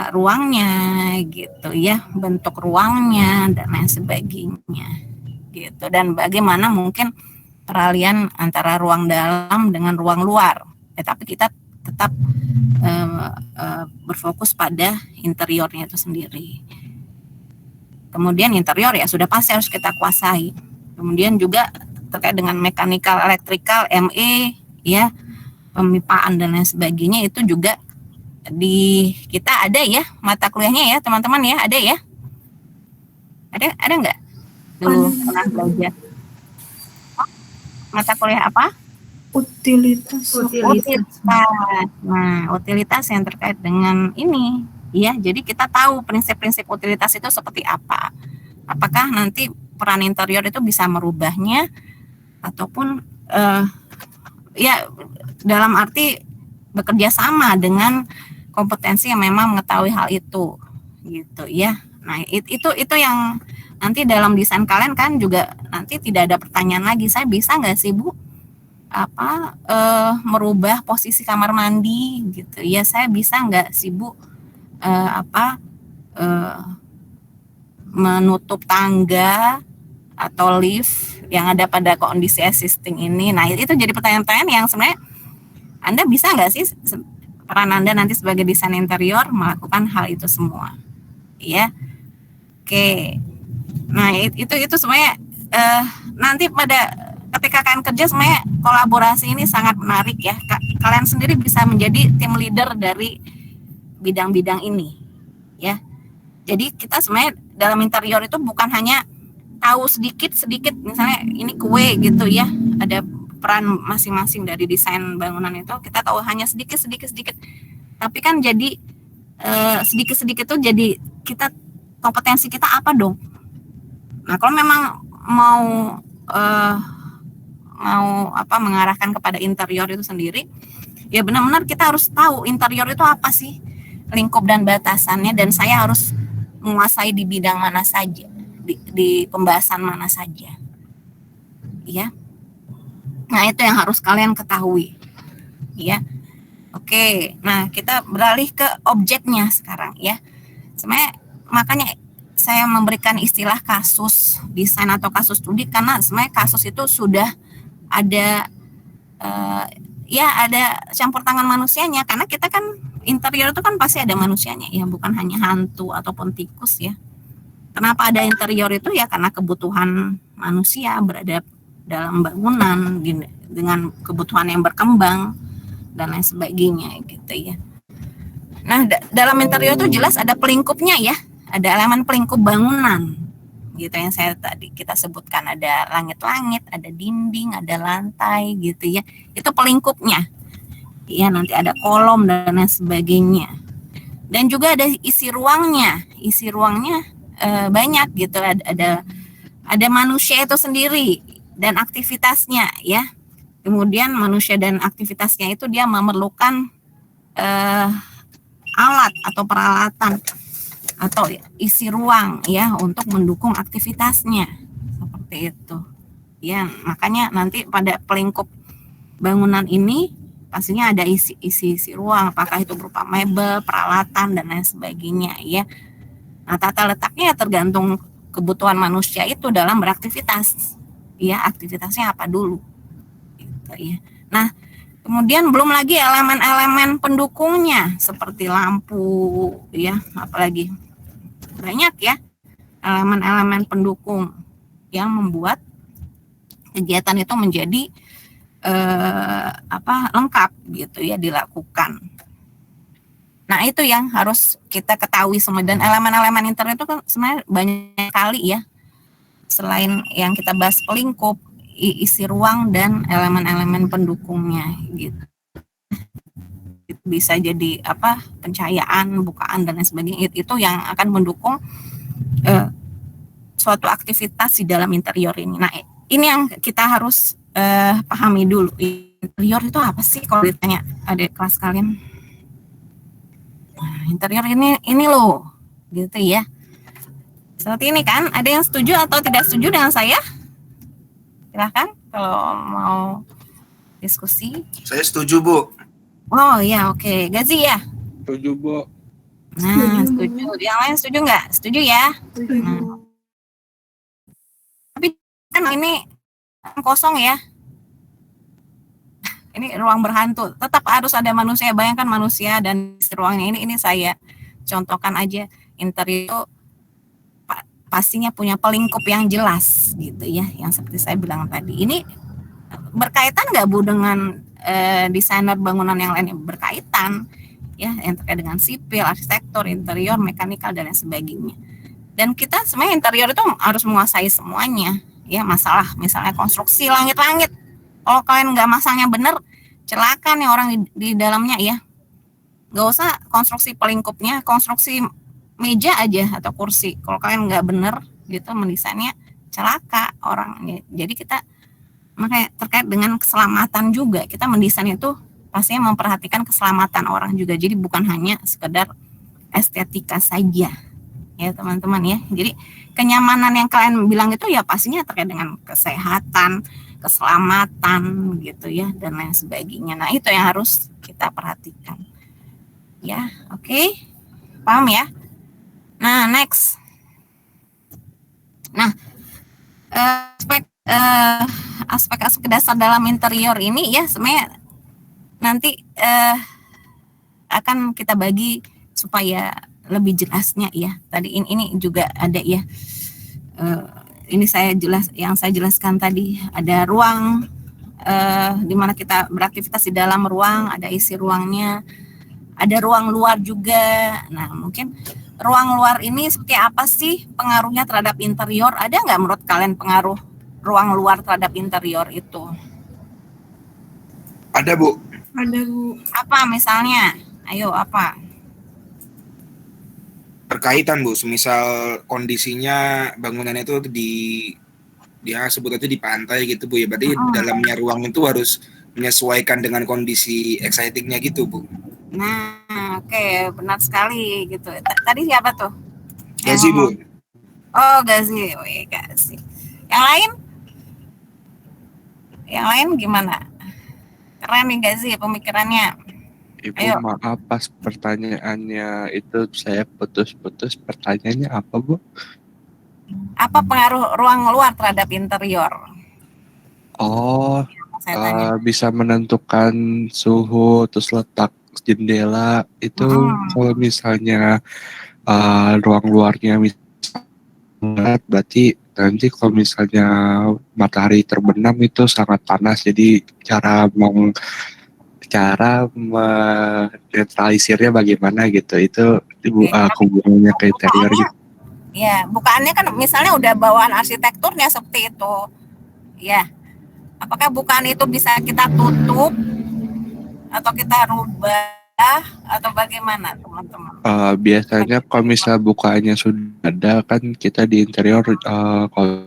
ruangnya gitu ya, bentuk ruangnya dan lain sebagainya gitu, dan bagaimana mungkin peralihan antara ruang dalam dengan ruang luar. Tapi kita tetap berfokus pada interiornya itu sendiri. Kemudian interior ya sudah pasti harus kita kuasai. Kemudian juga terkait dengan mekanikal, elektrikal, ME, ya, pemipaan dan lain sebagainya, itu juga di kita ada ya mata kuliahnya ya teman-teman ya, ada ya? Ada nggak? Dulu pernah belajar mata kuliah apa? Utilitas. Nah, utilitas yang terkait dengan ini, ya. Jadi kita tahu prinsip-prinsip utilitas itu seperti apa. Apakah nanti peran interior itu bisa merubahnya, ataupun ya dalam arti bekerja sama dengan kompetensi yang memang mengetahui hal itu, gitu ya. Nah, itu yang nanti dalam desain kalian kan juga nanti tidak ada pertanyaan lagi, saya bisa nggak sih Bu merubah posisi kamar mandi gitu ya, saya bisa nggak sih Bu menutup tangga atau lift yang ada pada kondisi existing ini. Nah, itu jadi pertanyaan-pertanyaan yang sebenarnya Anda bisa nggak sih, peran Anda nanti sebagai desain interior melakukan hal itu semua, ya. Oke. Nah, itu sebenarnya nanti pada ketika kalian kerja sebenarnya kolaborasi ini sangat menarik ya. Kalian sendiri bisa menjadi tim leader dari bidang-bidang ini, ya. Jadi kita sebenarnya dalam interior itu bukan hanya tahu sedikit misalnya ini kue gitu ya, ada peran masing-masing dari desain bangunan itu, kita tahu hanya sedikit, tapi kan jadi sedikit itu jadi kita, kompetensi kita apa dong. Nah, kalau memang mau mengarahkan kepada interior itu sendiri, ya benar-benar kita harus tahu interior itu apa sih, lingkup dan batasannya, dan saya harus menguasai di bidang mana saja, di pembahasan mana saja, ya. Nah, itu yang harus kalian ketahui, ya. Oke, nah kita beralih ke objeknya sekarang, ya. Sebenarnya makanya saya memberikan istilah kasus desain atau kasus studi, karena sebenarnya kasus itu sudah ada ada campur tangan manusianya, karena kita kan interior itu kan pasti ada manusianya ya, bukan hanya hantu ataupun tikus ya. Kenapa ada interior itu ya karena kebutuhan manusia berada dalam bangunan dengan kebutuhan yang berkembang dan lain sebagainya gitu ya. Nah, dalam interior itu jelas ada pelingkupnya ya, ada elemen pelingkup bangunan gitu yang kita sebutkan, ada langit-langit, ada dinding, ada lantai gitu ya, itu pelingkupnya ya. Nanti ada kolom dan lain sebagainya, dan juga ada isi ruangnya banyak gitu, ada manusia itu sendiri dan aktivitasnya ya. Kemudian manusia dan aktivitasnya itu dia memerlukan alat atau peralatan atau isi ruang ya untuk mendukung aktivitasnya, seperti itu ya. Makanya nanti pada pelingkup bangunan ini pastinya ada isi ruang, apakah itu berupa mebel, peralatan dan lain sebagainya ya. Nah, tata letaknya tergantung kebutuhan manusia itu dalam beraktivitas ya, aktivitasnya apa dulu gitu ya. Nah, kemudian belum lagi elemen-elemen pendukungnya seperti lampu ya, apalagi banyak ya elemen-elemen pendukung yang membuat kegiatan itu menjadi lengkap gitu ya dilakukan. Nah, itu yang harus kita ketahui semua, dan elemen-elemen interior itu kan sebenarnya banyak kali ya, selain yang kita bahas pelingkup, isi ruang dan elemen-elemen pendukungnya gitu. Bisa jadi pencahayaan, bukaan dan lain sebagainya, itu yang akan mendukung suatu aktivitas di dalam interior ini. Nah, ini yang kita harus pahami dulu. Interior itu apa sih kalau ditanya adik kelas kalian? Nah, interior ini loh gitu ya. Seperti ini kan, ada yang setuju atau tidak setuju dengan saya? Silahkan kalau mau diskusi. Saya setuju, Bu. Oh ya, oke. Gazi ya. Setuju, Bu. Nah, Setuju, setuju. Yang lain setuju nggak? Setuju ya. Setuju. Tapi kan ini kosong ya. Ini ruang berhantu. Tetap harus ada manusia. Bayangkan manusia dan isi ruangnya ini saya contohkan aja. Interior itu pastinya punya pelingkup yang jelas gitu ya. Yang seperti saya bilang tadi. Ini berkaitan nggak Bu dengan desainer bangunan yang lainnya? Berkaitan ya, yang terkait dengan sipil, arsitektur, interior, mekanikal dan lain sebagainya. Dan kita sebenarnya interior itu harus menguasai semuanya ya. Masalah misalnya konstruksi langit-langit, kalau kalian nggak masangnya bener, celaka nih orang di dalamnya ya. Nggak usah konstruksi pelingkupnya, konstruksi meja aja atau kursi, kalau kalian nggak bener gitu mendesainnya, celaka orang. Jadi kita makanya terkait dengan keselamatan juga, kita mendesain itu pastinya memperhatikan keselamatan orang juga. Jadi bukan hanya sekedar estetika saja ya teman-teman ya. Jadi kenyamanan yang kalian bilang itu ya pastinya terkait dengan kesehatan, keselamatan gitu ya, dan lain sebagainya. Nah itu yang harus kita perhatikan ya. Oke, paham ya. Nah next, nah aspek-aspek dasar dalam interior ini ya sebenarnya nanti akan kita bagi supaya lebih jelasnya ya. Tadi ini juga ada ya. Ini yang saya jelaskan tadi, ada ruang di mana kita beraktivitas di dalam ruang, ada isi ruangnya, ada ruang luar juga. Nah mungkin ruang luar ini seperti apa sih pengaruhnya terhadap interior? Ada nggak menurut kalian pengaruh ruang luar terhadap interior itu? Ada, Bu. Ada, Bu. Apa misalnya? Ayo apa? Berkaitan, Bu. Semisal kondisinya bangunannya itu dia sebut aja di pantai gitu, Bu ya. Berarti dalamnya ruang itu harus menyesuaikan dengan kondisi excitingnya gitu, Bu. Nah, oke, benar sekali gitu. Tadi siapa tuh? Gazi, Bu. Oh, Gazi. Wih, Gazi. Yang lain? Yang lain gimana? Keren nih Gazi pemikirannya. Ibu, Ayo. maaf pas pertanyaannya itu saya putus-putus. Pertanyaannya apa, Bu? Apa pengaruh ruang luar terhadap interior? Oh, Saya tanya. bisa menentukan suhu, terus letak jendela itu. Kalau misalnya ruang luarnya misalnya, berarti nanti kalau misalnya matahari terbenam itu sangat panas, jadi cara menetralisirnya bagaimana gitu, itu hubungannya ke interior gitu. Ya, bukaannya kan misalnya udah bawaan arsitekturnya seperti itu. Ya, apakah bukaan itu bisa kita tutup atau kita rubah atau bagaimana teman-teman? Biasanya kalau misalnya bukaannya sudah ada, kan kita di interior kalau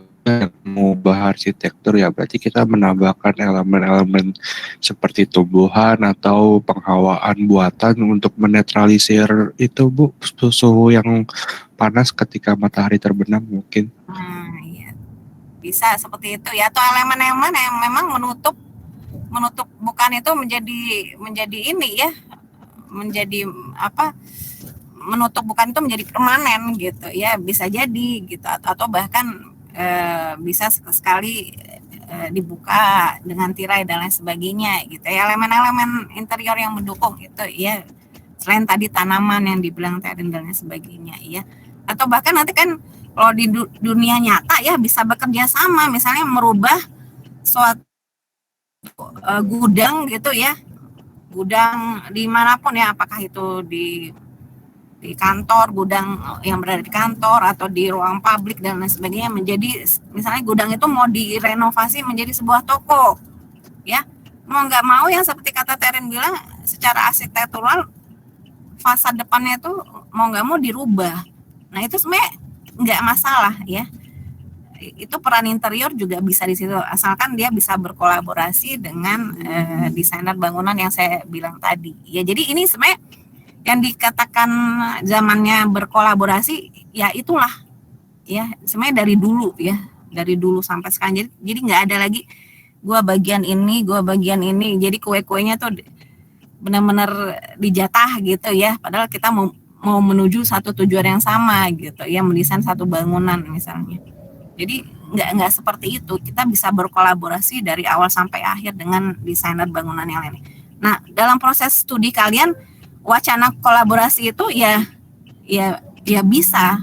mengubah arsitektur ya berarti kita menambahkan elemen-elemen seperti tumbuhan atau penghawaan buatan untuk menetralisir itu, Bu, suhu yang panas ketika matahari terbenam mungkin. Iya. Bisa seperti itu ya, atau elemen-elemen yang memang menutup bukan itu menjadi ini ya, menjadi apa, menutup bukan itu menjadi permanen gitu ya, bisa jadi gitu, atau bahkan bisa sekali dibuka dengan tirai dan lain sebagainya gitu ya. Elemen-elemen interior yang mendukung itu ya, selain tadi tanaman yang dibilang tadi dan lain sebagainya ya, atau bahkan nanti kan kalau di dunia nyata ya bisa bekerja sama, misalnya merubah suatu gudang gitu ya, gudang dimanapun ya, apakah itu di kantor, gudang yang berada di kantor atau di ruang publik dan lain sebagainya, menjadi misalnya gudang itu mau direnovasi menjadi sebuah toko ya, mau nggak mau yang seperti kata Terin bilang, secara arsitektural fasad depannya itu mau nggak mau dirubah. Nah itu sebenarnya nggak masalah ya, itu peran interior juga bisa di situ, asalkan dia bisa berkolaborasi dengan desainer bangunan yang saya bilang tadi ya. Jadi ini sebenarnya yang dikatakan zamannya berkolaborasi ya itulah ya, sebenarnya dari dulu ya, dari dulu sampai sekarang. Jadi nggak ada lagi gue bagian ini. Jadi kue-kuenya tuh benar-benar dijatah gitu ya. Padahal kita mau menuju satu tujuan yang sama gitu ya, mendesain satu bangunan misalnya. Jadi nggak seperti itu. Kita bisa berkolaborasi dari awal sampai akhir dengan desainer bangunan yang lain. Nah, dalam proses studi kalian wacana kolaborasi itu ya bisa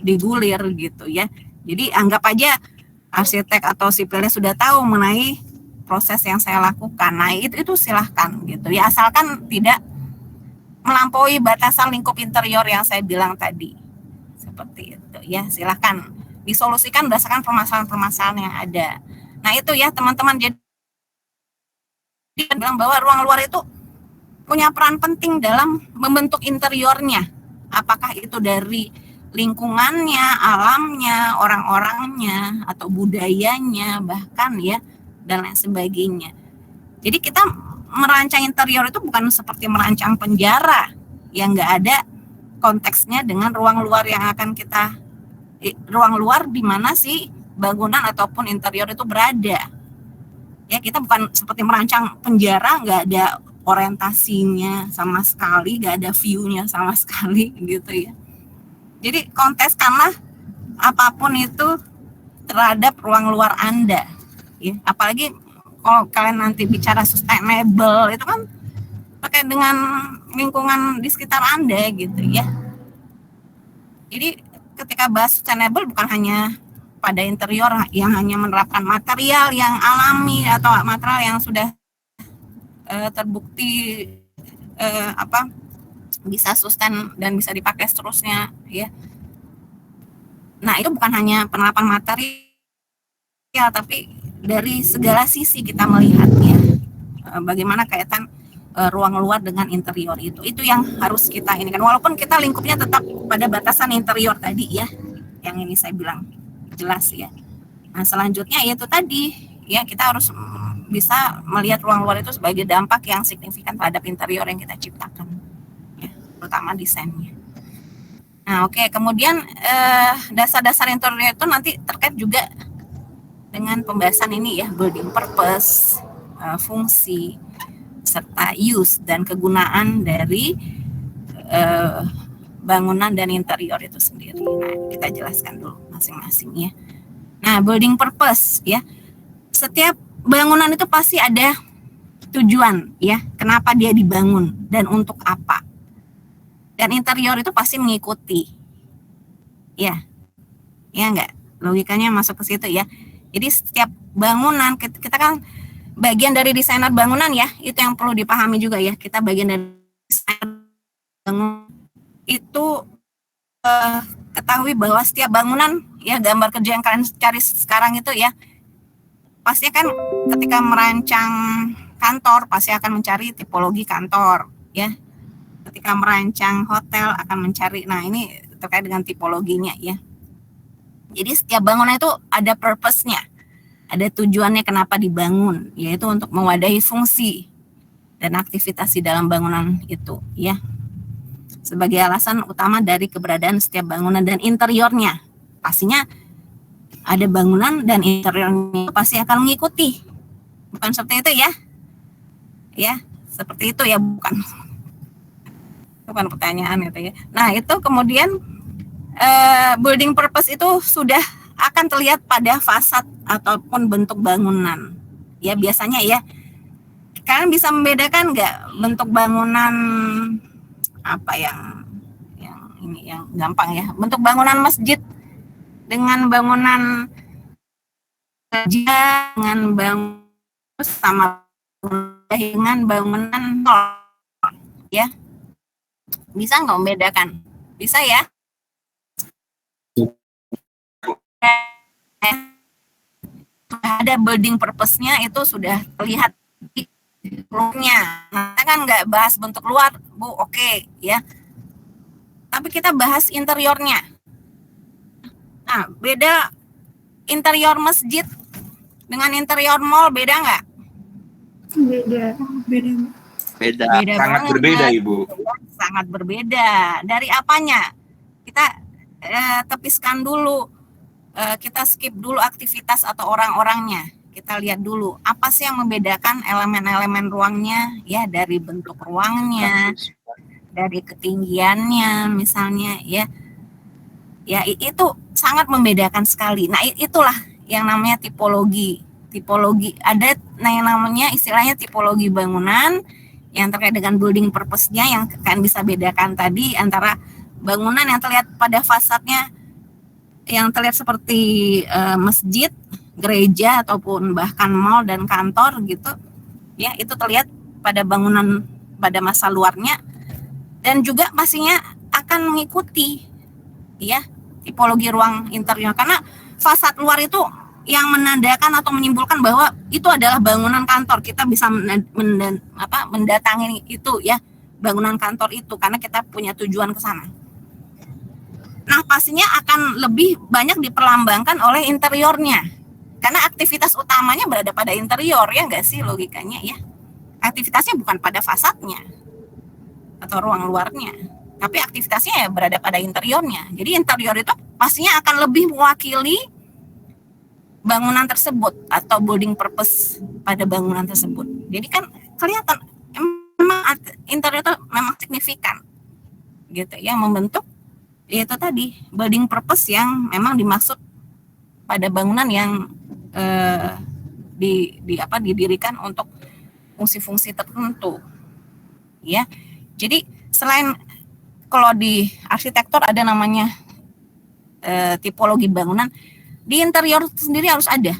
digulir gitu ya. Jadi anggap aja arsitek atau sipilnya sudah tahu mengenai proses yang saya lakukan. Nah, itu silahkan gitu ya, asalkan tidak melampaui batasan lingkup interior yang saya bilang tadi. Seperti itu ya, silahkan disolusikan berdasarkan permasalahan-permasalahan yang ada. Nah, itu ya teman-teman, jadi bilang bahwa ruang luar itu punya peran penting dalam membentuk interiornya. Apakah itu dari lingkungannya, alamnya, orang-orangnya, atau budayanya, bahkan ya, dan lain sebagainya. Jadi kita merancang interior itu bukan seperti merancang penjara yang nggak ada konteksnya dengan ruang luar yang akan kita, ruang luar di mana sih bangunan ataupun interior itu berada. Ya, kita bukan seperti merancang penjara, nggak ada orientasinya sama sekali, nggak ada view-nya sama sekali gitu ya. Jadi konteskanlah apapun itu terhadap ruang luar Anda. Ya, apalagi kalau kalian nanti bicara sustainable, itu kan terkait dengan lingkungan di sekitar Anda gitu ya. Jadi ketika bahas sustainable bukan hanya pada interior yang hanya menerapkan material yang alami atau material yang sudah terbukti bisa sustain dan bisa dipakai seterusnya ya. Nah, itu bukan hanya penerapan material, tapi dari segala sisi kita melihatnya, bagaimana kaitan ruang luar dengan interior itu yang harus kita ini kan, walaupun kita lingkupnya tetap pada batasan interior tadi ya, yang ini saya bilang jelas ya. Nah, selanjutnya yaitu tadi ya, kita harus bisa melihat ruang luar itu sebagai dampak yang signifikan terhadap interior yang kita ciptakan ya, terutama desainnya. Nah, oke. Kemudian dasar-dasar interior itu nanti terkait juga dengan pembahasan ini ya, building purpose, fungsi, serta use dan kegunaan dari bangunan dan interior itu sendiri. Nah, kita jelaskan dulu masing-masing ya. Nah, building purpose ya. Setiap bangunan itu pasti ada tujuan ya, kenapa dia dibangun dan untuk apa. Dan interior itu pasti mengikuti. Ya. Ya enggak? Logikanya masuk ke situ ya. Jadi setiap bangunan, kita kan bagian dari desainer bangunan ya, itu yang perlu dipahami juga ya. Kita bagian dari desainer bangunan itu ketahui bahwa setiap bangunan ya, gambar kerja yang kalian cari sekarang itu ya, pasti kan ketika merancang kantor pasti akan mencari tipologi kantor ya. Ketika merancang hotel akan mencari, nah ini terkait dengan tipologinya ya. Jadi setiap bangunan itu ada purpose-nya, ada tujuannya kenapa dibangun, yaitu untuk mewadahi fungsi dan aktivitas di dalam bangunan itu ya. Sebagai alasan utama dari keberadaan setiap bangunan dan interiornya. Pastinya ada bangunan dan interiornya pasti akan mengikuti. Bukan seperti itu ya. Ya, seperti itu ya, bukan pertanyaan gitu ya. Nah, itu kemudian building purpose itu sudah akan terlihat pada fasad ataupun bentuk bangunan. Ya, biasanya ya. Kalian bisa membedakan nggak bentuk bangunan apa yang ini yang gampang ya? Bentuk bangunan masjid dengan bangunan kerja, dengan bangunan sama dengan bangunan mall ya. Bisa nggak membedakan? Bisa ya? Ada building purpose-nya itu sudah terlihat di room-nya. Nah, kita kan nggak bahas bentuk luar, Bu, oke, ya. Tapi kita bahas interiornya. Nah, beda interior masjid dengan interior mall, beda nggak? Beda. Sangat banget. berbeda, Ibu. Sangat berbeda. Dari apanya? Kita tepiskan dulu. kita skip dulu aktivitas atau orang-orangnya. Kita lihat dulu apa sih yang membedakan elemen-elemen ruangnya ya, dari bentuk ruangnya, dari ketinggiannya misalnya ya. Ya itu sangat membedakan sekali. Nah, itulah yang namanya tipologi. Tipologi ada yang namanya istilahnya tipologi bangunan yang terkait dengan building purpose-nya, yang kalian bisa bedakan tadi antara bangunan yang terlihat pada fasadnya yang terlihat seperti masjid, gereja ataupun bahkan mall dan kantor gitu. Ya, itu terlihat pada bangunan pada masa luarnya, dan juga pastinya akan mengikuti ya tipologi ruang interior, karena fasad luar itu yang menandakan atau menyimpulkan bahwa itu adalah bangunan kantor. Kita bisa mendatangi itu ya, bangunan kantor itu, karena kita punya tujuan ke sana. Nah, pastinya akan lebih banyak diperlambangkan oleh interiornya, karena aktivitas utamanya berada pada interior, ya enggak sih logikanya ya. Aktivitasnya bukan pada fasadnya atau ruang luarnya, tapi aktivitasnya ya berada pada interiornya. Jadi interior itu pastinya akan lebih mewakili bangunan tersebut atau building purpose pada bangunan tersebut. Jadi kan kelihatan memang interior itu memang signifikan gitu ya, membentuk itu tadi building purpose yang memang dimaksud pada bangunan yang didirikan untuk fungsi-fungsi tertentu ya. Jadi selain kalau di arsitektur ada namanya tipologi bangunan, di interior sendiri harus ada.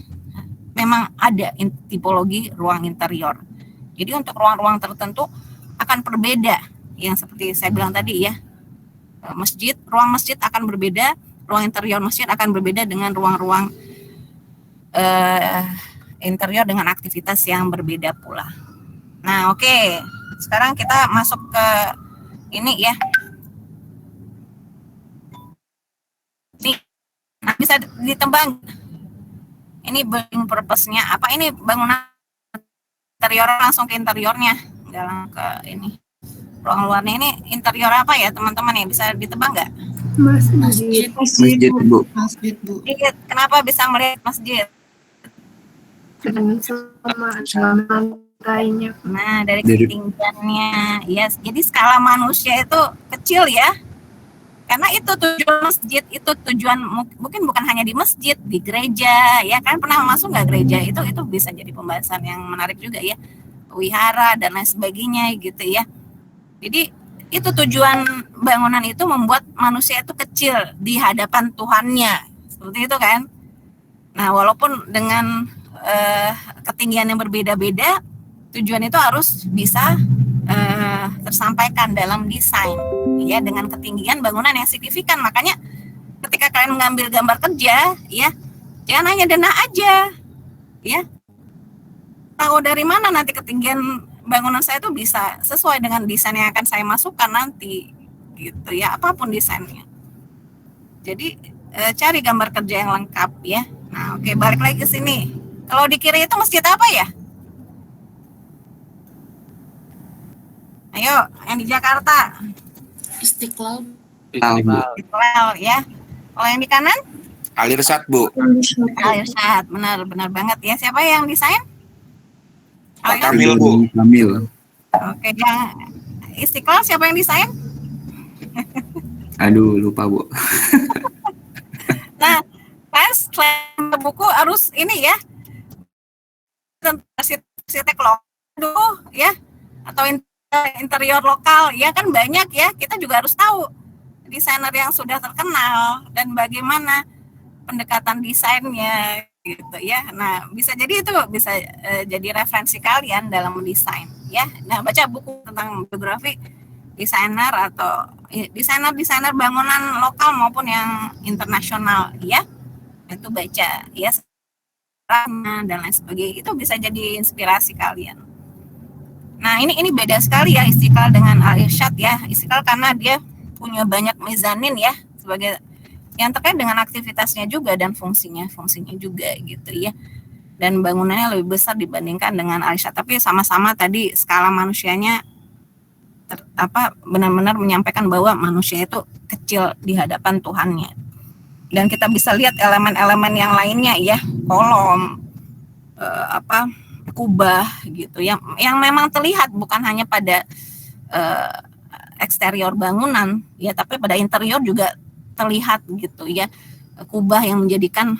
Memang ada tipologi ruang interior. Jadi untuk ruang-ruang tertentu akan berbeda, yang seperti saya bilang tadi ya. Masjid, ruang masjid akan berbeda, ruang interior masjid akan berbeda dengan ruang-ruang interior dengan aktivitas yang berbeda pula. Nah, oke. Sekarang kita masuk ke ini ya. Nih, bisa ditebang. Ini building purpose-nya apa? Ini bangunan interior, langsung ke interiornya, dalam ke ini. Ruang luarnya ini interior apa ya teman-teman ya, bisa ditebang nggak? Masjid. Masjid, Bu. Masjid, Bu. Iya, kenapa bisa melihat masjid? Sama lantainya. Nah, dari Dari- ketinggiannya, ya. Jadi skala manusia itu kecil ya. Karena itu tujuan masjid, itu tujuan mungkin bukan hanya di masjid, di gereja, ya kan, pernah masuk nggak gereja? Itu bisa jadi pembahasan yang menarik juga ya. Wihara dan lain sebagainya gitu ya. Jadi itu tujuan bangunan itu membuat manusia itu kecil di hadapan Tuhannya, seperti itu kan. Nah, walaupun dengan ketinggian yang berbeda-beda, tujuan itu harus bisa tersampaikan dalam desain, ya, dengan ketinggian bangunan yang signifikan. Makanya ketika kalian mengambil gambar kerja, ya, jangan hanya denah aja, ya. Tahu dari mana nanti ketinggian bangunan saya itu bisa sesuai dengan desain yang akan saya masukkan nanti, gitu ya, apapun desainnya. Jadi cari gambar kerja yang lengkap ya. Nah, oke, balik lagi ke sini. Kalau di kiri itu masjid apa ya? Ayo, yang di Jakarta. Istiqlal. Istiqlal ya. Kalau yang di kanan? Al-Irsyad, Bu. Al-Irsyad, benar banget ya. Siapa yang desain? Pak Kamil, Bu. Kamil. Oke, yang Istiqlal siapa yang desain? Aduh, lupa, Bu. Nah, kan selain buku harus ini ya, arsitek lokal ya, atau interior lokal ya, kan banyak ya. Kita juga harus tahu desainer yang sudah terkenal dan bagaimana pendekatan desainnya gitu ya. Nah, bisa jadi itu bisa jadi referensi kalian dalam mendesain ya. Nah, baca buku tentang biografi desainer atau desainer bangunan lokal maupun yang internasional ya. Itu baca ya dan lain sebagainya, itu bisa jadi inspirasi kalian. Nah, ini beda sekali ya Istiqlal dengan Al-Irsyad ya. Istiqlal karena dia punya banyak mezanin ya, sebagai yang terkait dengan aktivitasnya juga dan fungsinya juga gitu ya. Dan bangunannya lebih besar dibandingkan dengan Al-Irsyad, tapi sama-sama tadi skala manusianya benar-benar menyampaikan bahwa manusia itu kecil di hadapan Tuhannya dan kita bisa lihat elemen-elemen yang lainnya ya, kolom, kubah gitu, yang memang terlihat bukan hanya pada eksterior bangunan ya, tapi pada interior juga terlihat gitu ya, kubah yang menjadikan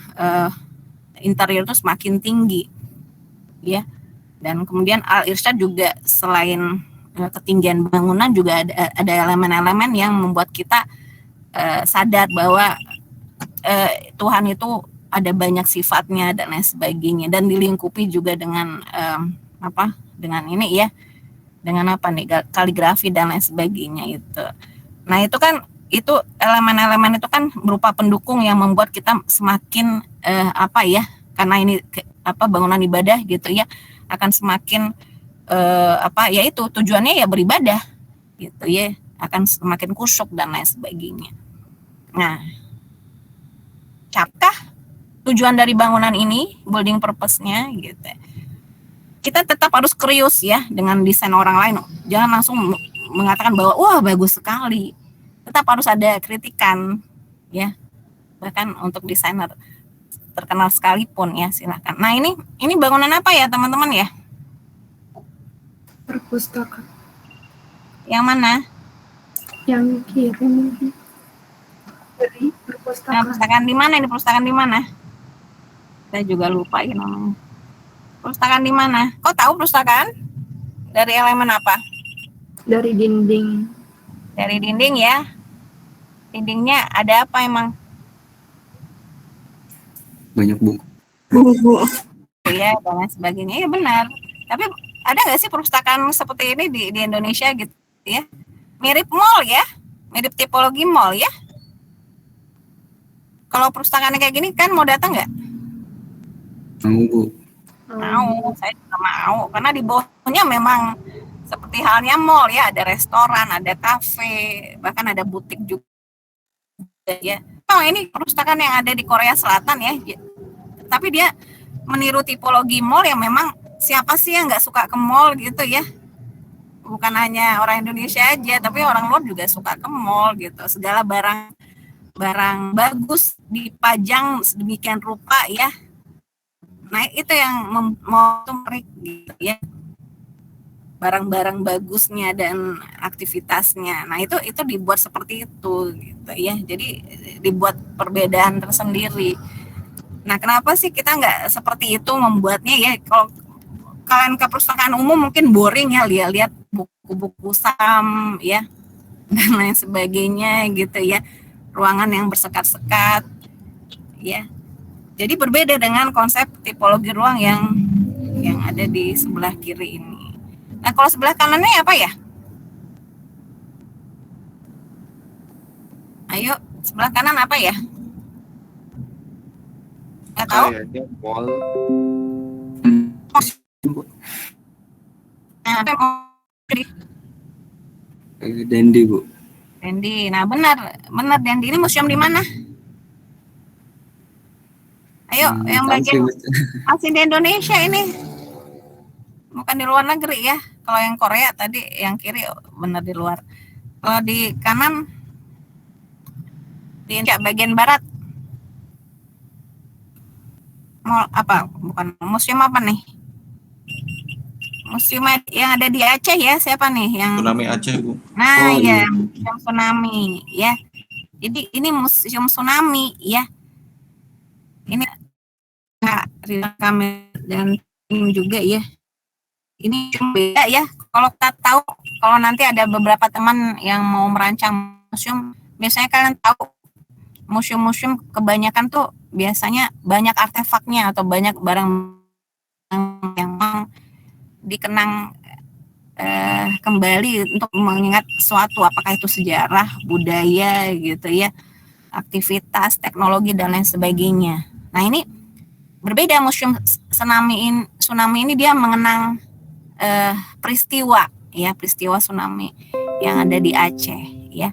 interior itu semakin tinggi ya. Dan kemudian Al-Irsyad juga selain ketinggian bangunan juga ada elemen-elemen yang membuat kita sadar bahwa Tuhan itu ada banyak sifatnya dan lain sebagainya, dan dilingkupi juga dengan dengan ini ya, dengan apa nih, kaligrafi dan lain sebagainya itu. Nah itu kan, itu elemen-elemen itu kan berupa pendukung yang membuat kita semakin karena ini bangunan ibadah gitu ya, akan semakin yaitu tujuannya ya beribadah gitu ya, akan semakin kusyuk dan lain sebagainya. Nah, apakah tujuan dari bangunan ini, building purpose-nya gitu? Kita tetap harus krius ya dengan desain orang lain. Jangan langsung mengatakan bahwa wah bagus sekali. Tetap harus ada kritikan ya. Bahkan untuk desainer terkenal sekalipun ya, silakan. Nah, ini bangunan apa ya, teman-teman ya? Perpustakaan. Yang mana? Yang kiri nih. Dari Nah, perpustakaan. perpustakaan di mana? Ini perpustakaan di mana? Saya juga lupa ya namanya. Perpustakaan di mana? Kok tahu perpustakaan? Dari elemen apa? Dari dinding. Dari dinding ya. Dindingnya ada apa emang? Banyak buku. Ya, dan lain sebagainya. Ya benar. Tapi ada nggak sih perpustakaan seperti ini di Indonesia gitu ya? Mirip mall ya? Mirip tipologi mall ya? Kalau perpustakaan kayak gini kan mau datang nggak? Mau, Bu. Mau, saya juga mau. Karena di bawahnya memang seperti halnya mall ya, ada restoran, ada kafe, bahkan ada butik juga ya. Oh, ini perpustakaan yang ada di Korea Selatan ya. Tapi dia meniru tipologi mall yang memang siapa sih yang nggak suka ke mall gitu ya. Bukan hanya orang Indonesia aja, tapi orang luar juga suka ke mall gitu. Segala barang bagus dipajang sedemikian rupa ya. Nah itu yang menarik gitu ya, barang-barang bagusnya dan aktivitasnya. Nah itu dibuat seperti itu gitu ya, jadi dibuat perbedaan tersendiri. Nah kenapa sih kita nggak seperti itu membuatnya ya? Kalau kalian ke perpustakaan umum mungkin boring ya, lihat buku-buku SAM ya dan lain sebagainya gitu ya, ruangan yang bersekat-sekat ya. Jadi berbeda dengan konsep tipologi ruang yang ada di sebelah kiri ini. Nah, kalau sebelah kanannya apa ya? Ayo, sebelah kanan apa ya? Nggak tahu? Kayaknya mall. Nah, apa yang Dendi, Bu. Dendi. Nah, benar Dendi. Ini museum di mana? Ayo, yang bagian masih di Indonesia ini, bukan di luar negeri ya. Kalau yang Korea tadi, yang kiri benar di luar. Kalau di kanan, di bagian barat, mall apa? Bukan museum apa nih? Museum yang ada di Aceh ya, siapa nih yang? Tsunami Aceh, Bu. Nah, Oh, ya, iya. museum tsunami ya. Jadi ini museum tsunami ya. Ini Ridwan Kamil dan tim juga ya. Ini beda ya. Kalau kita tahu, kalau nanti ada beberapa teman yang mau merancang museum, biasanya kalian tahu museum-museum kebanyakan tuh biasanya banyak artefaknya atau banyak barang yang dikenang kembali untuk mengingat suatu, apakah itu sejarah, budaya gitu ya, aktivitas, teknologi dan lain sebagainya. Nah ini berbeda, museum tsunami ini dia mengenang peristiwa tsunami yang ada di Aceh ya.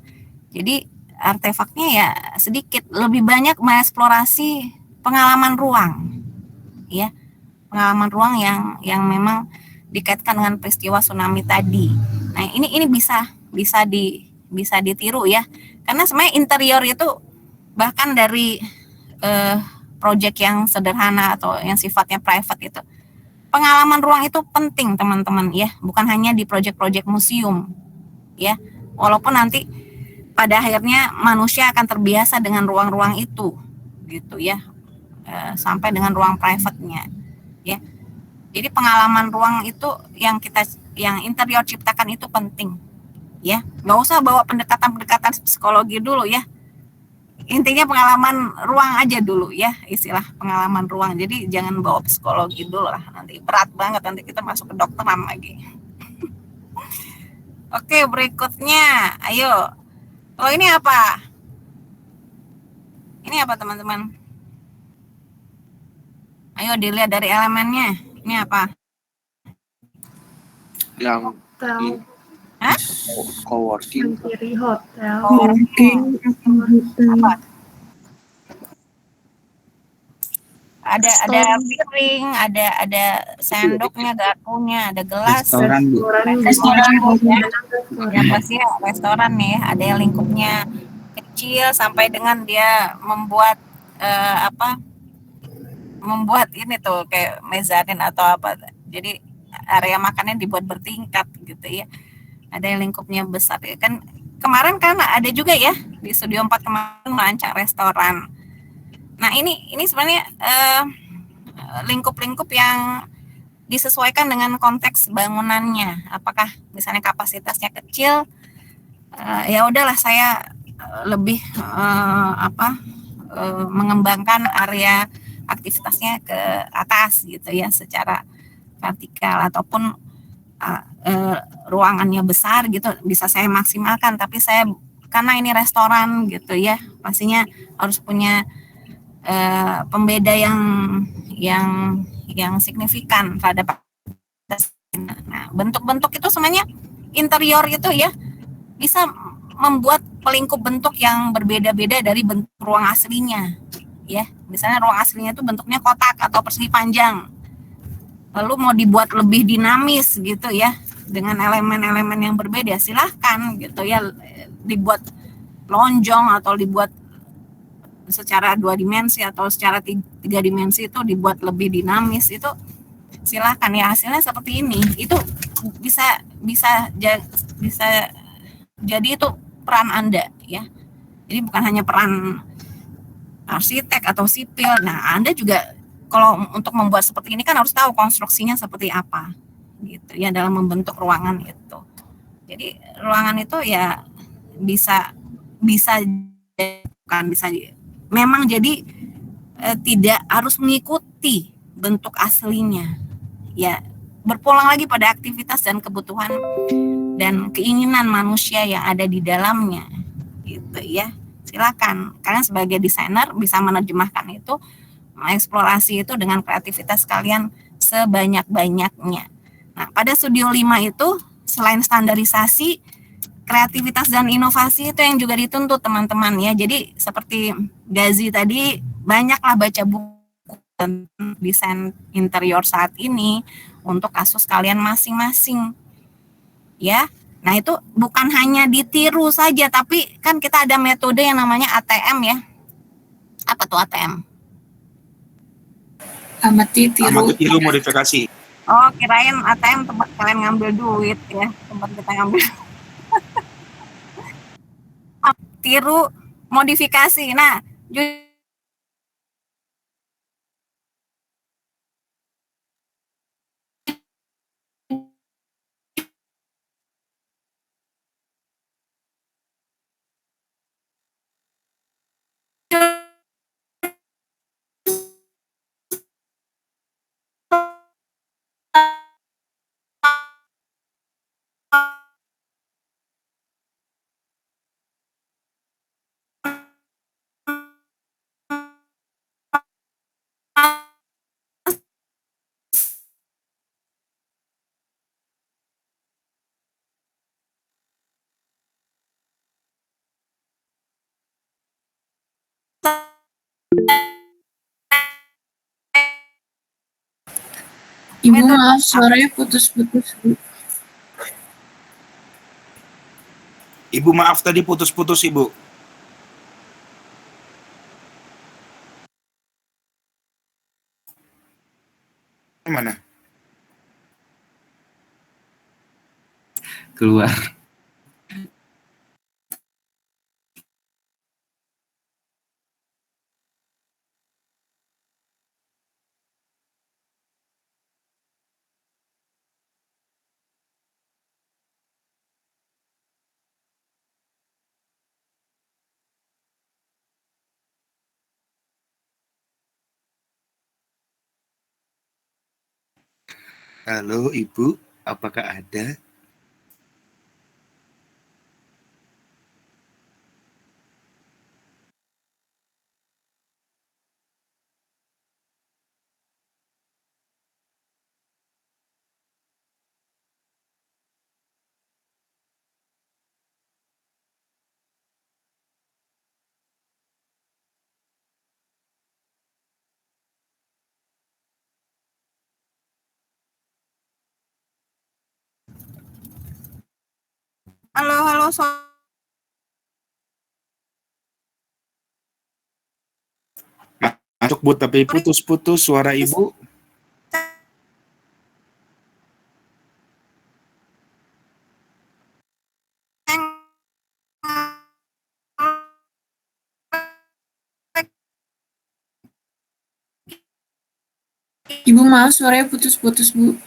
Jadi artefaknya ya sedikit, lebih banyak mengeksplorasi pengalaman ruang ya, pengalaman ruang yang memang dikaitkan dengan peristiwa tsunami tadi. Nah ini bisa ditiru ya, karena sebenarnya interior itu bahkan dari proyek yang sederhana atau yang sifatnya private itu, pengalaman ruang itu penting teman-teman ya, bukan hanya di proyek-proyek museum ya, walaupun nanti pada akhirnya manusia akan terbiasa dengan ruang-ruang itu gitu ya, sampai dengan ruang private-nya ya. Jadi pengalaman ruang itu yang interior ciptakan itu penting ya, nggak usah bawa pendekatan psikologi dulu ya, intinya pengalaman ruang aja dulu ya, istilah pengalaman ruang. Jadi jangan bawa psikologi dulu lah, nanti berat banget, nanti kita masuk ke dokteran lagi. Oke, berikutnya ayo. Oh, ini apa? Ini apa teman-teman? Ayo dilihat dari elemennya. Ini apa? Yang Hotel. Hah? coworking. Yang kiri hotel. Apa? Ada piring, ada sendoknya, garpunya, ada gelas. Restoran, Bu. Restoran ya. Restoran. Ya pasti ya, restoran nih, ada yang lingkupnya kecil sampai dengan dia membuat membuat ini tuh kayak mezanin atau apa. Jadi area makannya dibuat bertingkat gitu ya. Ada yang lingkupnya besar ya kan. Kemarin kan ada juga ya di Studio 4 kemarin merancang restoran. Nah, ini sebenarnya lingkup-lingkup yang disesuaikan dengan konteks bangunannya. Apakah misalnya kapasitasnya kecil, ya udahlah saya lebih mengembangkan area aktivitasnya ke atas gitu ya, secara vertikal, ataupun ruangannya besar gitu bisa saya maksimalkan, tapi saya karena ini restoran gitu ya, pastinya harus punya pembeda yang signifikan terhadap. Nah, bentuk-bentuk itu semuanya interior itu ya bisa membuat pelingkup bentuk yang berbeda-beda dari bentuk ruang aslinya ya. Misalnya ruang aslinya itu bentuknya kotak atau persegi panjang, lalu mau dibuat lebih dinamis gitu ya dengan elemen-elemen yang berbeda, silahkan gitu ya, dibuat lonjong atau dibuat secara 2 dimensi atau secara 3 dimensi, itu dibuat lebih dinamis, itu silahkan ya. Hasilnya seperti ini, itu bisa jadi itu peran Anda ya. Jadi bukan hanya peran arsitek atau sipil. Nah, Anda juga kalau untuk membuat seperti ini kan harus tahu konstruksinya seperti apa gitu ya dalam membentuk ruangan itu. Jadi ruangan itu ya bisa memang jadi tidak harus mengikuti bentuk aslinya ya, berpulang lagi pada aktivitas dan kebutuhan dan keinginan manusia yang ada di dalamnya gitu ya. Silakan kalian sebagai desainer bisa menerjemahkan itu, mengeksplorasi itu dengan kreativitas kalian sebanyak-banyaknya. Nah, pada Studio 5 itu selain standarisasi, kreativitas dan inovasi itu yang juga dituntut teman-teman ya. Jadi seperti Gazi tadi, banyaklah baca buku tentang desain interior saat ini untuk kasus kalian masing-masing ya. Nah, itu bukan hanya ditiru saja, tapi kan kita ada metode yang namanya ATM ya. Apa tuh ATM? Amati, tiru modifikasi. Oh, kirain ATM tempat kalian ngambil duit ya, tempat kita ngambil. Tiru modifikasi. Nah, Ibu maaf, suaranya putus-putus. Ibu maaf tadi putus-putus Ibu. kemana? Keluar. Halo Ibu, apakah ada? Halo, halo, Masuk Bu, tapi putus-putus suara Ibu. Ibu maaf suaranya putus-putus, Bu.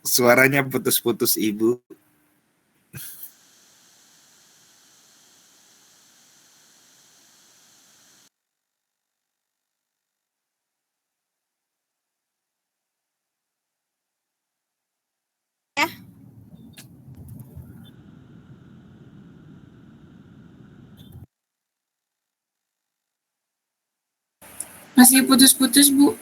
Suaranya putus-putus Ibu. Masih putus-putus, Bu.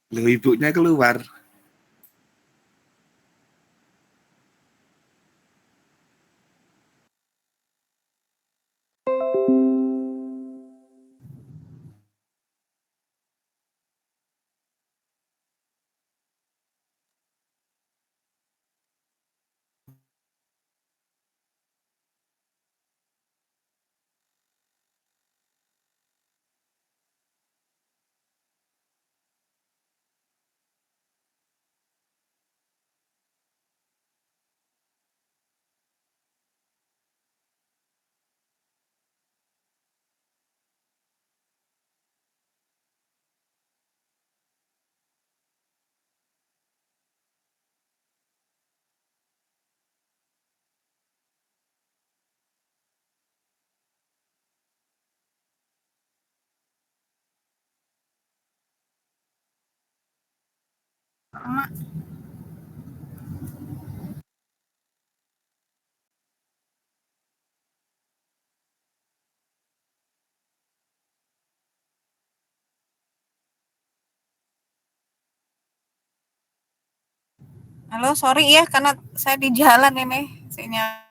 Loh, ibunya keluar. Mak. Halo, sorry ya karena saya di jalan ini sinyal.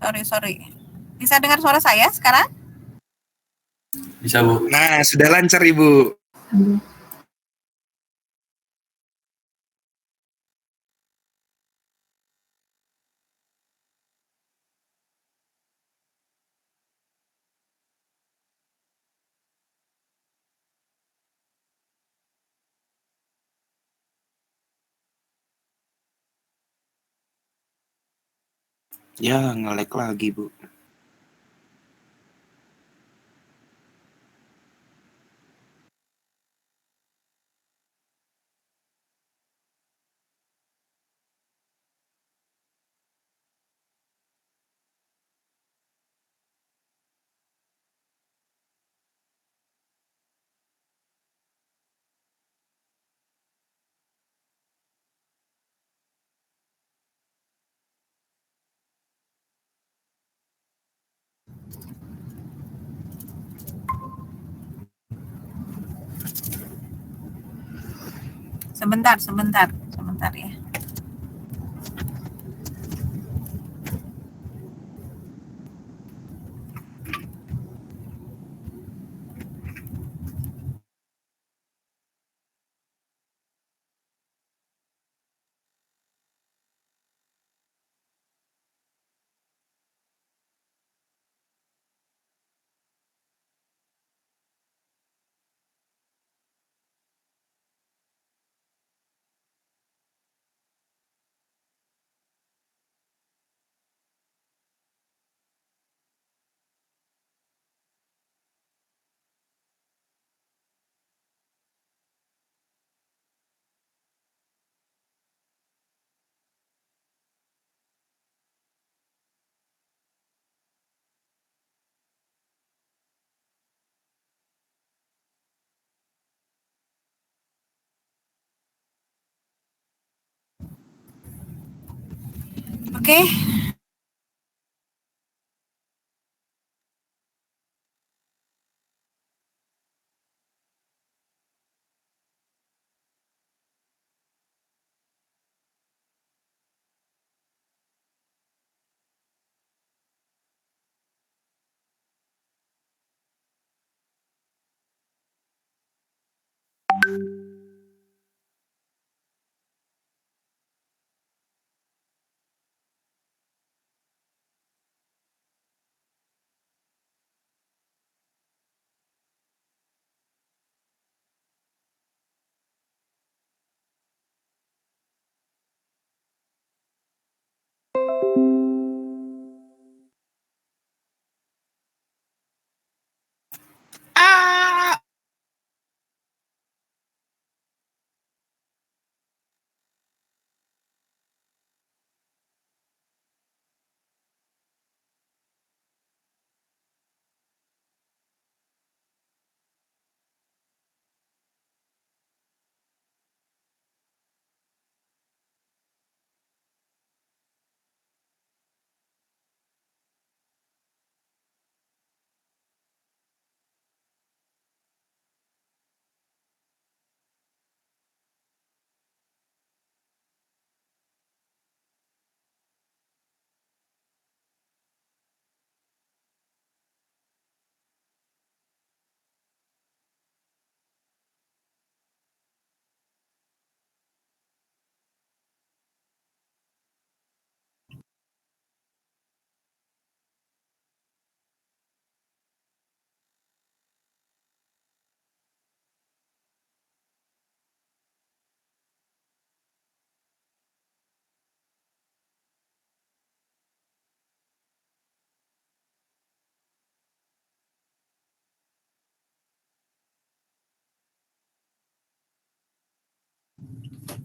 Sorry. Bisa dengar suara saya sekarang? Bisa, Bu. Nah, sudah lancar Ibu. Ya, nge-lag lagi, Bu. Sebentar ya. Oke. Ah!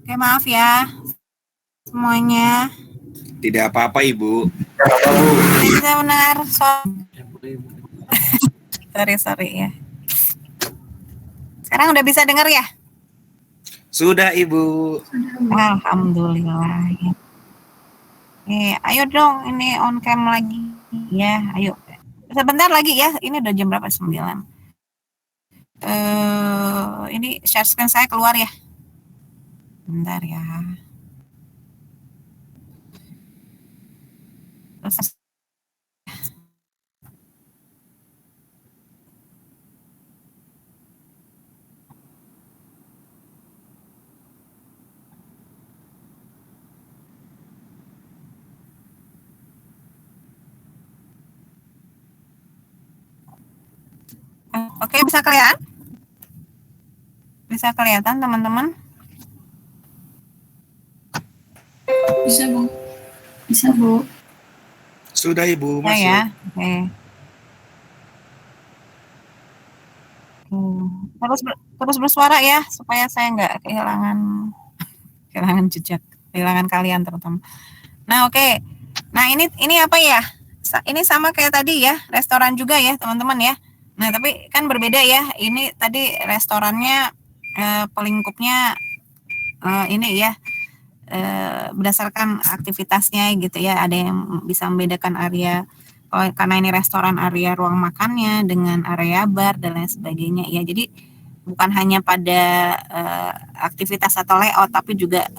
Oke, maaf ya semuanya. Tidak apa-apa, Ibu. Bisa mendengar suara. Sorry ya. Sekarang udah bisa dengar ya? Sudah, Ibu. Alhamdulillah. Ayo dong, ini on cam lagi. Ya, ayo. Sebentar lagi ya. Ini udah jam berapa? 9. Ini share screen saya keluar ya. Bentar ya. Terus Oke, bisa kelihatan? Bisa kelihatan teman-teman? Bisa, Bu. Bisa, Bu. Sudah Ibu, Ya masuk. ya. Oke. Terus bersuara ya supaya saya nggak kehilangan jejak, kehilangan kalian terutama. Nah, oke. Nah, ini apa ya? Ini sama kayak tadi ya, restoran juga ya, teman-teman ya. Nah, tapi kan berbeda ya. Ini tadi restorannya pelingkupnya ini ya berdasarkan aktivitasnya gitu ya. Ada yang bisa membedakan area karena ini restoran, area ruang makannya dengan area bar dan lain sebagainya ya. Jadi bukan hanya pada aktivitas atau layout, tapi juga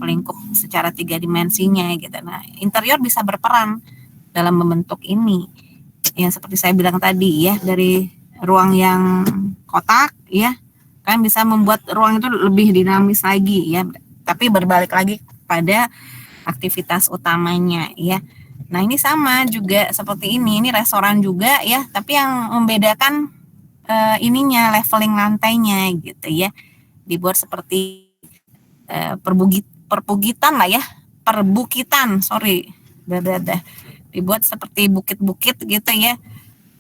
pelingkup secara 3 dimensinya gitu. Nah, interior bisa berperan dalam membentuk ini. Ya seperti saya bilang tadi ya, dari ruang yang kotak ya kan bisa membuat ruang itu lebih dinamis lagi ya. Tapi berbalik lagi pada aktivitas utamanya ya. Nah, ini sama juga seperti ini restoran juga ya, tapi yang membedakan ininya leveling lantainya gitu ya. Dibuat seperti perbukitan lah ya, perbukitan, sorry, dibuat seperti bukit-bukit gitu ya.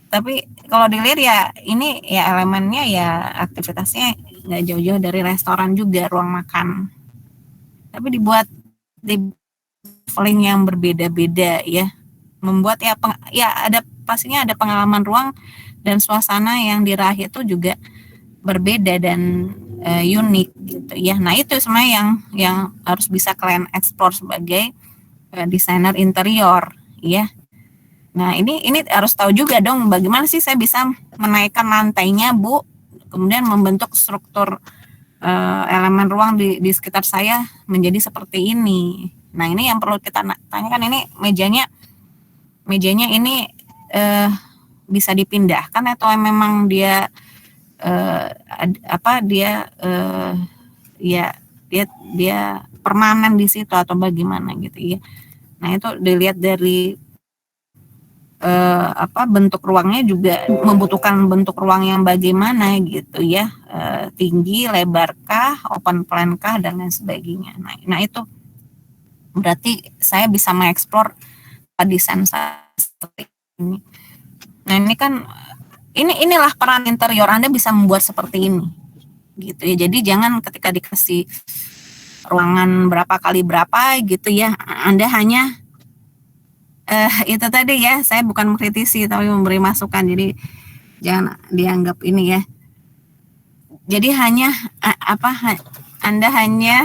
Tapi kalau dilihat ya ini ya elemennya ya aktivitasnya nggak jauh-jauh dari restoran juga, ruang makan. Tapi dibuat di leveling yang berbeda-beda ya, membuat ya ada pastinya ada pengalaman ruang dan suasana yang diraih itu juga berbeda dan unik gitu ya. Nah, itu sebenarnya yang harus bisa kalian explore sebagai desainer interior ya. Nah, ini harus tahu juga dong bagaimana sih saya bisa menaikkan lantainya, Bu, kemudian membentuk struktur elemen ruang di sekitar saya menjadi seperti ini. Nah, ini yang perlu kita tanyakan, ini mejanya ini bisa dipindahkan atau memang dia dia permanen di situ atau bagaimana gitu ya. Nah, itu dilihat dari bentuk ruangnya juga membutuhkan bentuk ruang yang bagaimana gitu ya, tinggi, lebarkah, open plan kah dan lain sebagainya. Nah itu berarti saya bisa mengeksplor desain seperti ini. Nah, ini kan inilah peran interior, Anda bisa membuat seperti ini gitu ya. Jadi jangan ketika dikasih ruangan berapa kali berapa gitu ya, Anda hanya itu tadi ya, saya bukan mengkritisi tapi memberi masukan, jadi jangan dianggap ini ya. Jadi hanya Anda hanya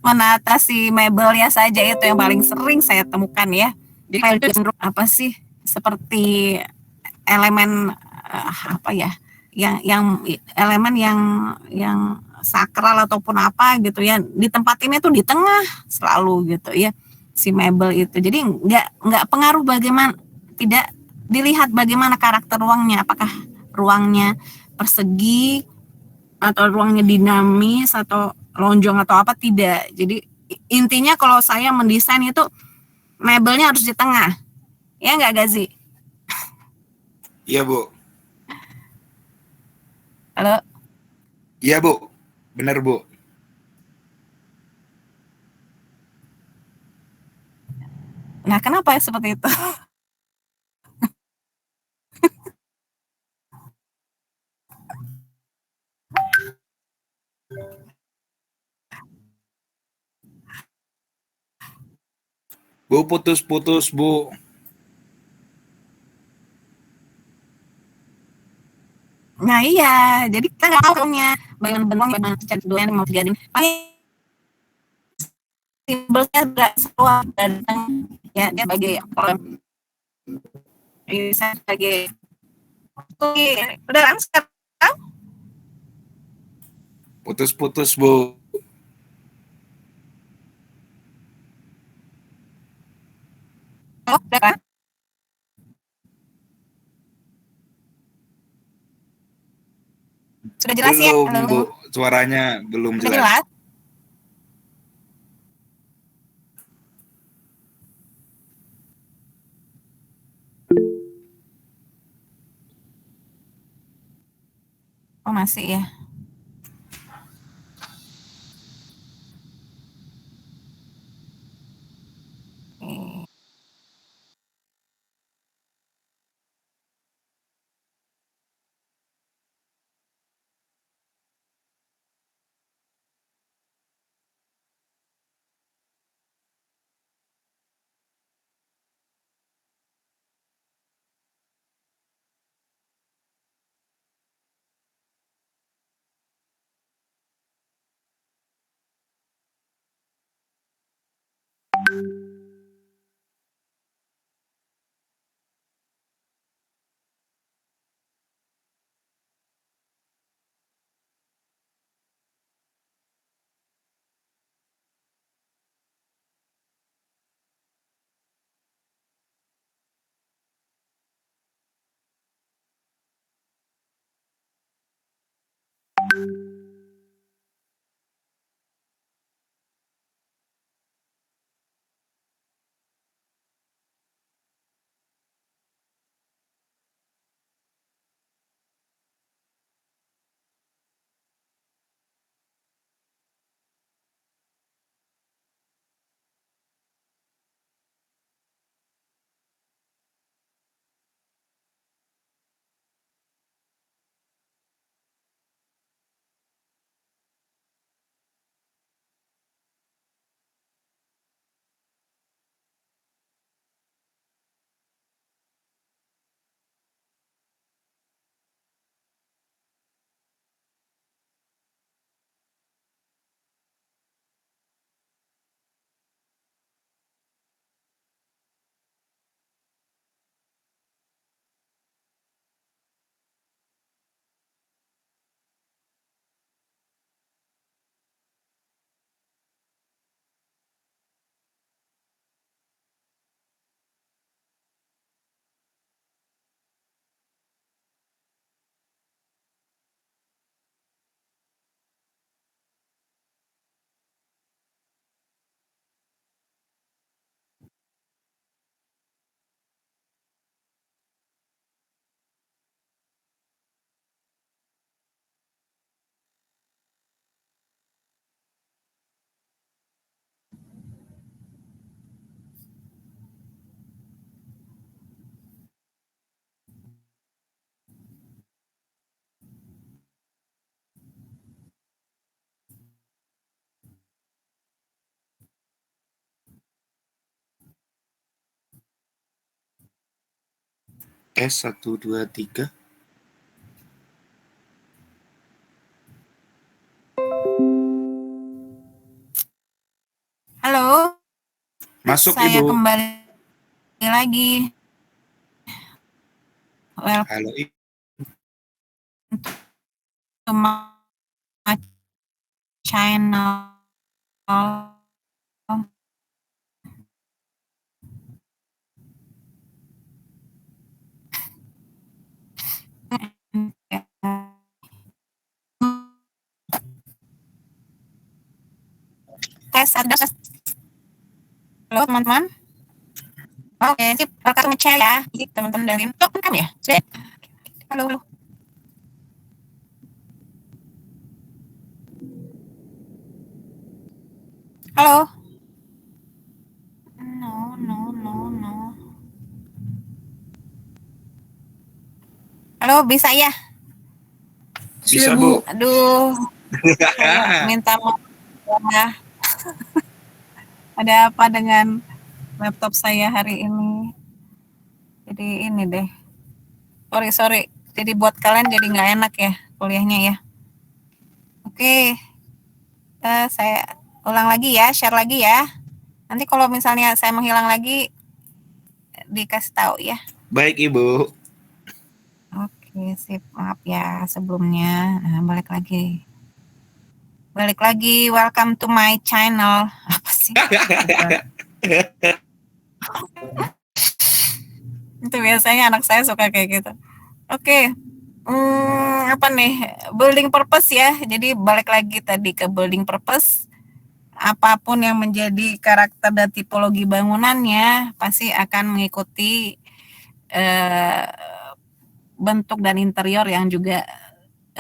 menata si mebelnya saja, itu yang paling sering saya temukan ya. Jadi apa sih seperti elemen yang elemen yang sakral ataupun apa gitu ya, di tempat ini tuh di tengah selalu gitu ya si mebel itu. Jadi nggak pengaruh bagaimana, tidak dilihat bagaimana karakter ruangnya, apakah ruangnya persegi atau ruangnya dinamis atau lonjong atau apa, tidak. Jadi intinya kalau saya mendesain itu mebelnya harus di tengah. Ya nggak, Gazi? Iya, Bu. Halo? Iya, Bu. Benar, Bu. Nah, kenapa seperti itu? Bu, putus-putus, Bu. Nah, iya, jadi kita nggak tahu punya bayangan benang bagaimana cari dua yang mau terjadi. Paling simbolnya nggak seluar dan ya dia sebagai kalau bisa sebagai udah kan sekarang Putus-putus, Bu. udah kan? Sudah jelas ya? Belum, Halo? Bu. Suaranya belum Sudah jelas. jelas? Oh masih ya. Oke. S 1 2 3. Halo, Masuk saya Ibu. kembali lagi. Welcome Halo Ibu. to my channel. Tes ada halo teman-teman. Oke, sip. Kakak ngechat ya. Jadi teman-teman dari TikTok kan ya? Sip. Halo, halo. Halo. No, no, no, no. Halo, bisa ya? Bisa Bu. Aduh, saya minta maaf ya. Ada apa dengan laptop saya hari ini? Jadi ini deh. Sorry. Jadi buat kalian jadi nggak enak ya kuliahnya ya. Oke, saya ulang lagi ya, share lagi ya. Nanti kalau misalnya saya menghilang lagi, dikasih tahu ya. Baik Ibu. Oke, sip. Maaf ya sebelumnya. Nah, balik lagi. Welcome to my channel. Apa sih? Itu biasanya anak saya suka kayak gitu. Oke. Apa nih? Building purpose ya. Jadi balik lagi tadi ke building purpose. Apapun yang menjadi karakter dan tipologi bangunannya pasti akan mengikuti bentuk dan interior yang juga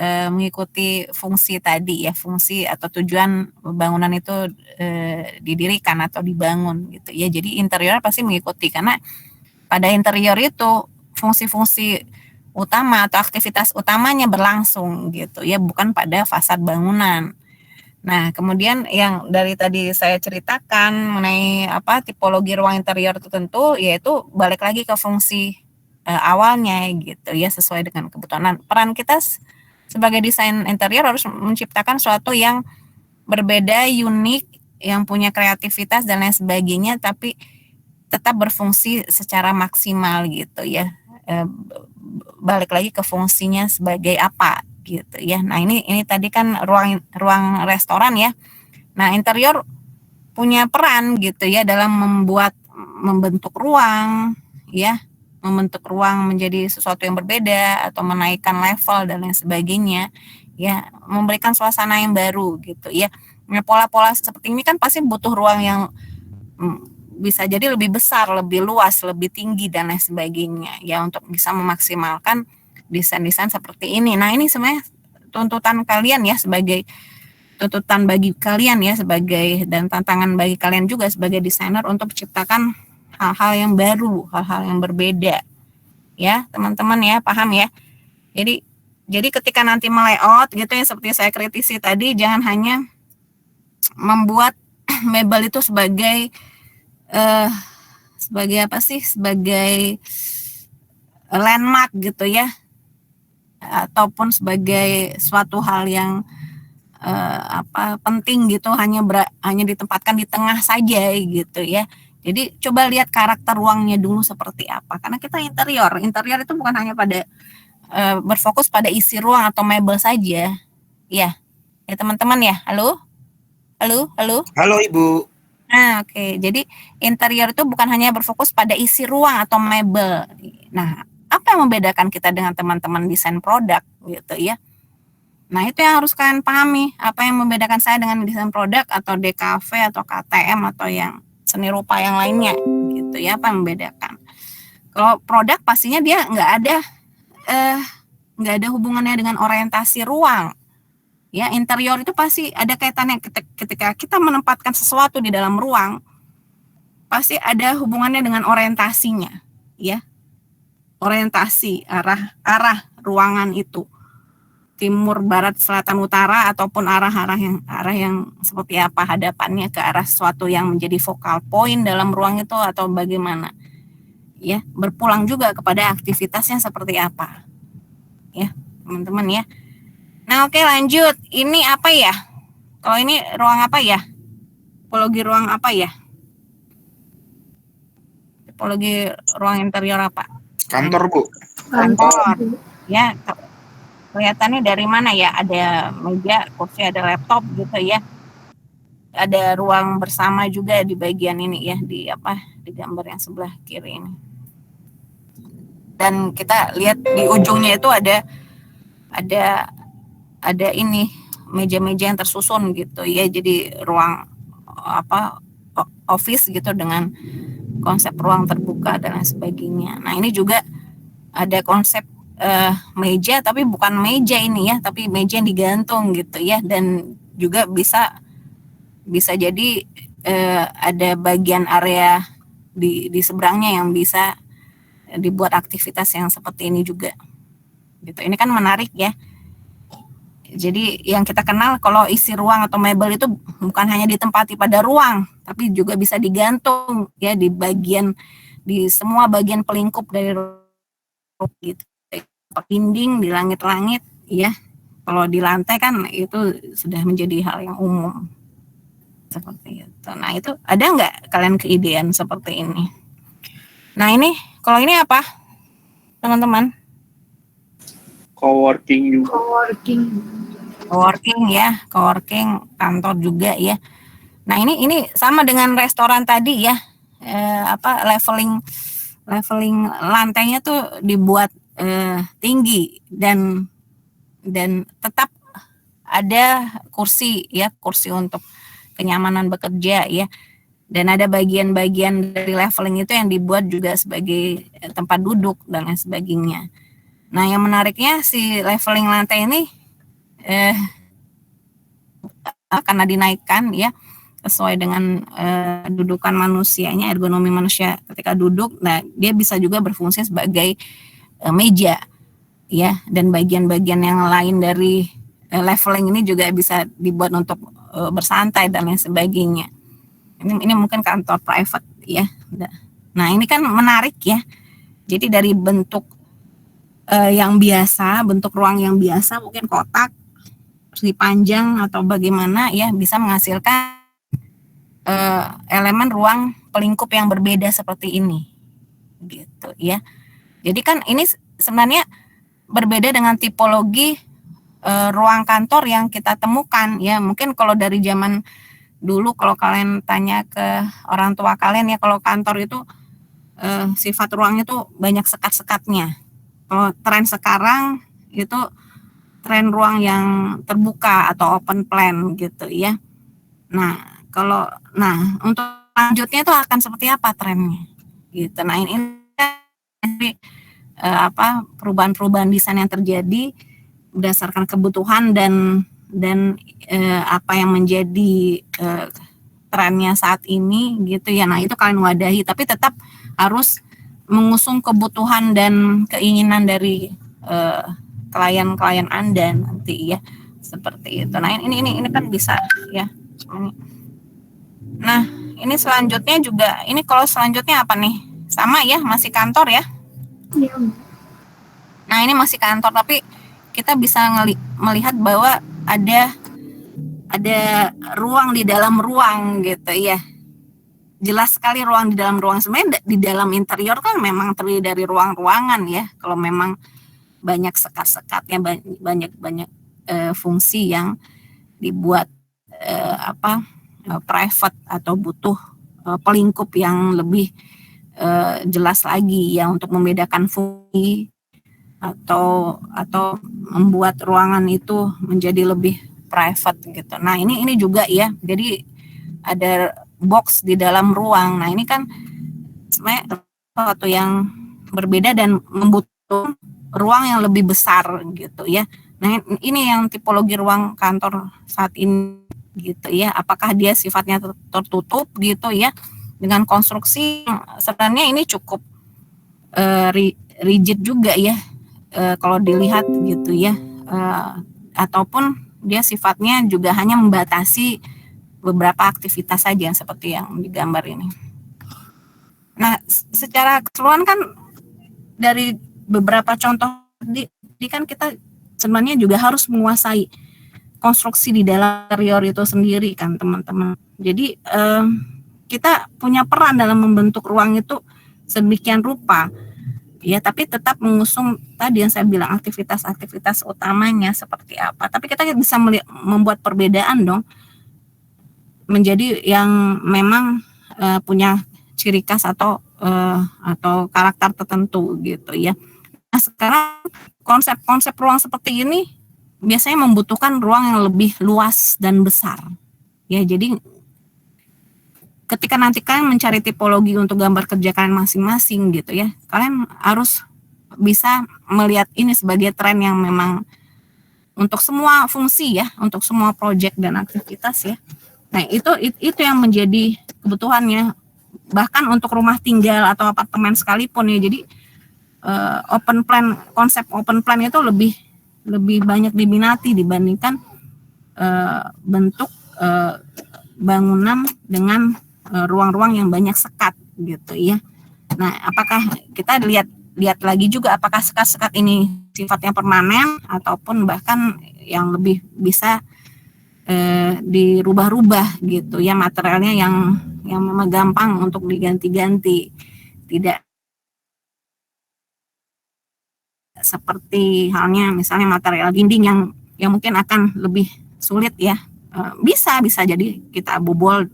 mengikuti fungsi tadi ya, fungsi atau tujuan bangunan itu didirikan atau dibangun gitu ya. Jadi interior pasti mengikuti, karena pada interior itu fungsi-fungsi utama atau aktivitas utamanya berlangsung gitu ya, bukan pada fasad bangunan. Nah, kemudian yang dari tadi saya ceritakan mengenai tipologi ruang interior tertentu, yaitu balik lagi ke fungsi awalnya gitu ya, sesuai dengan kebutuhan. Nah, peran kita sebagai desain interior harus menciptakan sesuatu yang berbeda, unik, yang punya kreativitas dan lain sebagainya, tapi tetap berfungsi secara maksimal gitu ya. Balik lagi ke fungsinya sebagai apa gitu ya. Nah, ini tadi kan ruang restoran ya. Nah, interior punya peran gitu ya dalam membentuk ruang ya, membentuk ruang menjadi sesuatu yang berbeda atau menaikkan level dan lain sebagainya ya, memberikan suasana yang baru gitu ya. Nah, pola-pola seperti ini kan pasti butuh ruang yang bisa jadi lebih besar, lebih luas, lebih tinggi dan lain sebagainya ya, untuk bisa memaksimalkan desain-desain seperti ini. Nah, ini sebenarnya tuntutan kalian ya, sebagai tuntutan bagi kalian ya, sebagai, dan tantangan bagi kalian juga sebagai desainer untuk menciptakan hal-hal yang baru, hal-hal yang berbeda ya, teman-teman ya, paham ya. Jadi ketika nanti melayout gitu ya, seperti saya kritisi tadi, jangan hanya membuat mebel itu sebagai sebagai landmark gitu ya, ataupun sebagai suatu hal yang penting gitu, hanya ditempatkan di tengah saja gitu ya. Jadi coba lihat karakter ruangnya dulu seperti apa, karena kita interior itu bukan hanya pada berfokus pada isi ruang atau mebel saja ya teman-teman ya. Halo Ibu. Nah, oke. Jadi interior itu bukan hanya berfokus pada isi ruang atau mebel. Nah, apa yang membedakan kita dengan teman-teman desain produk gitu ya? Nah, itu yang harus kalian pahami. Apa yang membedakan saya dengan desain produk atau DKV atau KTM atau yang seni rupa yang lainnya gitu ya? Apa yang membedakan? Kalau produk pastinya dia nggak ada hubungannya dengan orientasi ruang. Ya, interior itu pasti ada kaitannya ketika kita menempatkan sesuatu di dalam ruang, pasti ada hubungannya dengan orientasinya, ya. Orientasi arah ruangan itu. Timur, barat, selatan, utara, ataupun arah yang seperti apa hadapannya ke arah sesuatu yang menjadi focal point dalam ruang itu atau bagaimana. Ya, berpulang juga kepada aktivitasnya seperti apa. Ya, teman-teman ya. Nah, oke, lanjut. Ini apa ya? Kalau ini ruang apa ya? Tipologi ruang apa ya? Tipologi ruang interior apa? Kantor, Bu. Kantor. Ya, kelihatannya dari mana ya? Ada meja, kursi, ada laptop gitu ya. Ada ruang bersama juga di bagian ini ya, di gambar yang sebelah kiri ini. Dan kita lihat di ujungnya itu ada ini meja-meja yang tersusun gitu ya, jadi ruang office gitu dengan konsep ruang terbuka dan lain sebagainya. Nah, ini juga ada konsep meja, tapi bukan meja ini ya, tapi meja yang digantung gitu ya, dan juga bisa jadi ada bagian area di seberangnya yang bisa dibuat aktivitas yang seperti ini juga gitu. Ini kan menarik ya. Jadi yang kita kenal kalau isi ruang atau mebel itu bukan hanya ditempati pada ruang, tapi juga bisa digantung ya di semua bagian pelingkup dari ruang gitu. Dinding, di langit-langit ya. Kalau di lantai kan itu sudah menjadi hal yang umum. Seperti itu. Nah, itu ada nggak kalian keidean seperti ini? Nah, ini kalau ini apa? Teman-teman? Coworking juga. Coworking ya, coworking kantor juga ya. Nah, ini sama dengan restoran tadi ya. Leveling lantainya tuh dibuat tinggi dan tetap ada kursi ya, kursi untuk kenyamanan bekerja ya. Dan ada bagian-bagian dari leveling itu yang dibuat juga sebagai tempat duduk dan lain sebagainya. Nah, yang menariknya si leveling lantai ini eh, karena dinaikkan ya sesuai dengan dudukan manusianya, ergonomi manusia ketika duduk. Nah, dia bisa juga berfungsi sebagai meja ya, dan bagian-bagian yang lain dari leveling ini juga bisa dibuat untuk bersantai dan lain sebagainya. Ini mungkin kantor private ya. Nah, ini kan menarik ya. Jadi dari bentuk yang biasa, bentuk ruang yang biasa mungkin kotak, persegi panjang atau bagaimana ya, bisa menghasilkan elemen ruang pelingkup yang berbeda seperti ini gitu ya. Jadi kan ini sebenarnya berbeda dengan tipologi ruang kantor yang kita temukan ya. Mungkin kalau dari zaman dulu, kalau kalian tanya ke orang tua kalian ya, kalau kantor itu sifat ruangnya itu banyak sekat-sekatnya. Kalau tren sekarang itu tren ruang yang terbuka atau open plan gitu ya. Nah, untuk lanjutnya itu akan seperti apa trennya gitu. Nah, ini perubahan-perubahan desain yang terjadi berdasarkan kebutuhan dan apa yang menjadi trennya saat ini gitu ya. Nah, itu kalian wadahi, tapi tetap harus mengusung kebutuhan dan keinginan dari klien-klien Anda nanti ya, seperti itu. Nah, ini kan bisa ya. Nah, ini selanjutnya juga, ini kalau selanjutnya apa nih? Sama ya, masih kantor ya. Iya. Nah, ini masih kantor, tapi kita bisa melihat bahwa ada ruang di dalam ruang gitu ya. Jelas sekali ruang di dalam ruang. Sebenarnya di dalam interior kan memang terdiri dari ruang-ruangan ya. Kalau memang banyak sekat-sekatnya, banyak fungsi yang dibuat private atau butuh pelingkup yang lebih jelas lagi ya, untuk membedakan fungsi atau membuat ruangan itu menjadi lebih private gitu. Nah, ini juga ya. Jadi ada box di dalam ruang. Nah, ini kan sebenarnya sesuatu yang berbeda dan membutuhkan ruang yang lebih besar gitu ya. Nah, ini yang tipologi ruang kantor saat ini gitu ya. Apakah dia sifatnya tertutup gitu ya, dengan konstruksi sebenarnya ini cukup rigid juga ya, kalau dilihat gitu ya, ataupun dia sifatnya juga hanya membatasi beberapa aktivitas saja seperti yang digambar ini. Nah, secara keseluruhan kan dari beberapa contoh di kan kita sebenarnya juga harus menguasai konstruksi di dalam interior itu sendiri kan teman-teman. Jadi kita punya peran dalam membentuk ruang itu sedemikian rupa ya, tapi tetap mengusung tadi yang saya bilang aktivitas-aktivitas utamanya seperti apa. Tapi kita bisa membuat perbedaan dong, menjadi yang memang punya ciri khas atau karakter tertentu gitu ya. Nah, sekarang konsep-konsep ruang seperti ini biasanya membutuhkan ruang yang lebih luas dan besar ya. Jadi ketika nanti kalian mencari tipologi untuk gambar kerja kalian masing-masing gitu ya, kalian harus bisa melihat ini sebagai tren yang memang untuk semua fungsi ya, untuk semua proyek dan aktivitas ya. Nah, itu yang menjadi kebutuhannya, bahkan untuk rumah tinggal atau apartemen sekalipun ya. Jadi open plan, konsep open plan itu lebih banyak diminati dibandingkan bentuk bangunan dengan ruang-ruang yang banyak sekat gitu ya. Nah, apakah kita lihat lagi juga apakah sekat-sekat ini sifatnya permanen ataupun bahkan yang lebih bisa dirubah-rubah gitu ya, materialnya yang memang gampang untuk diganti-ganti, tidak seperti halnya misalnya material dinding yang mungkin akan lebih sulit ya. Bisa jadi kita bobol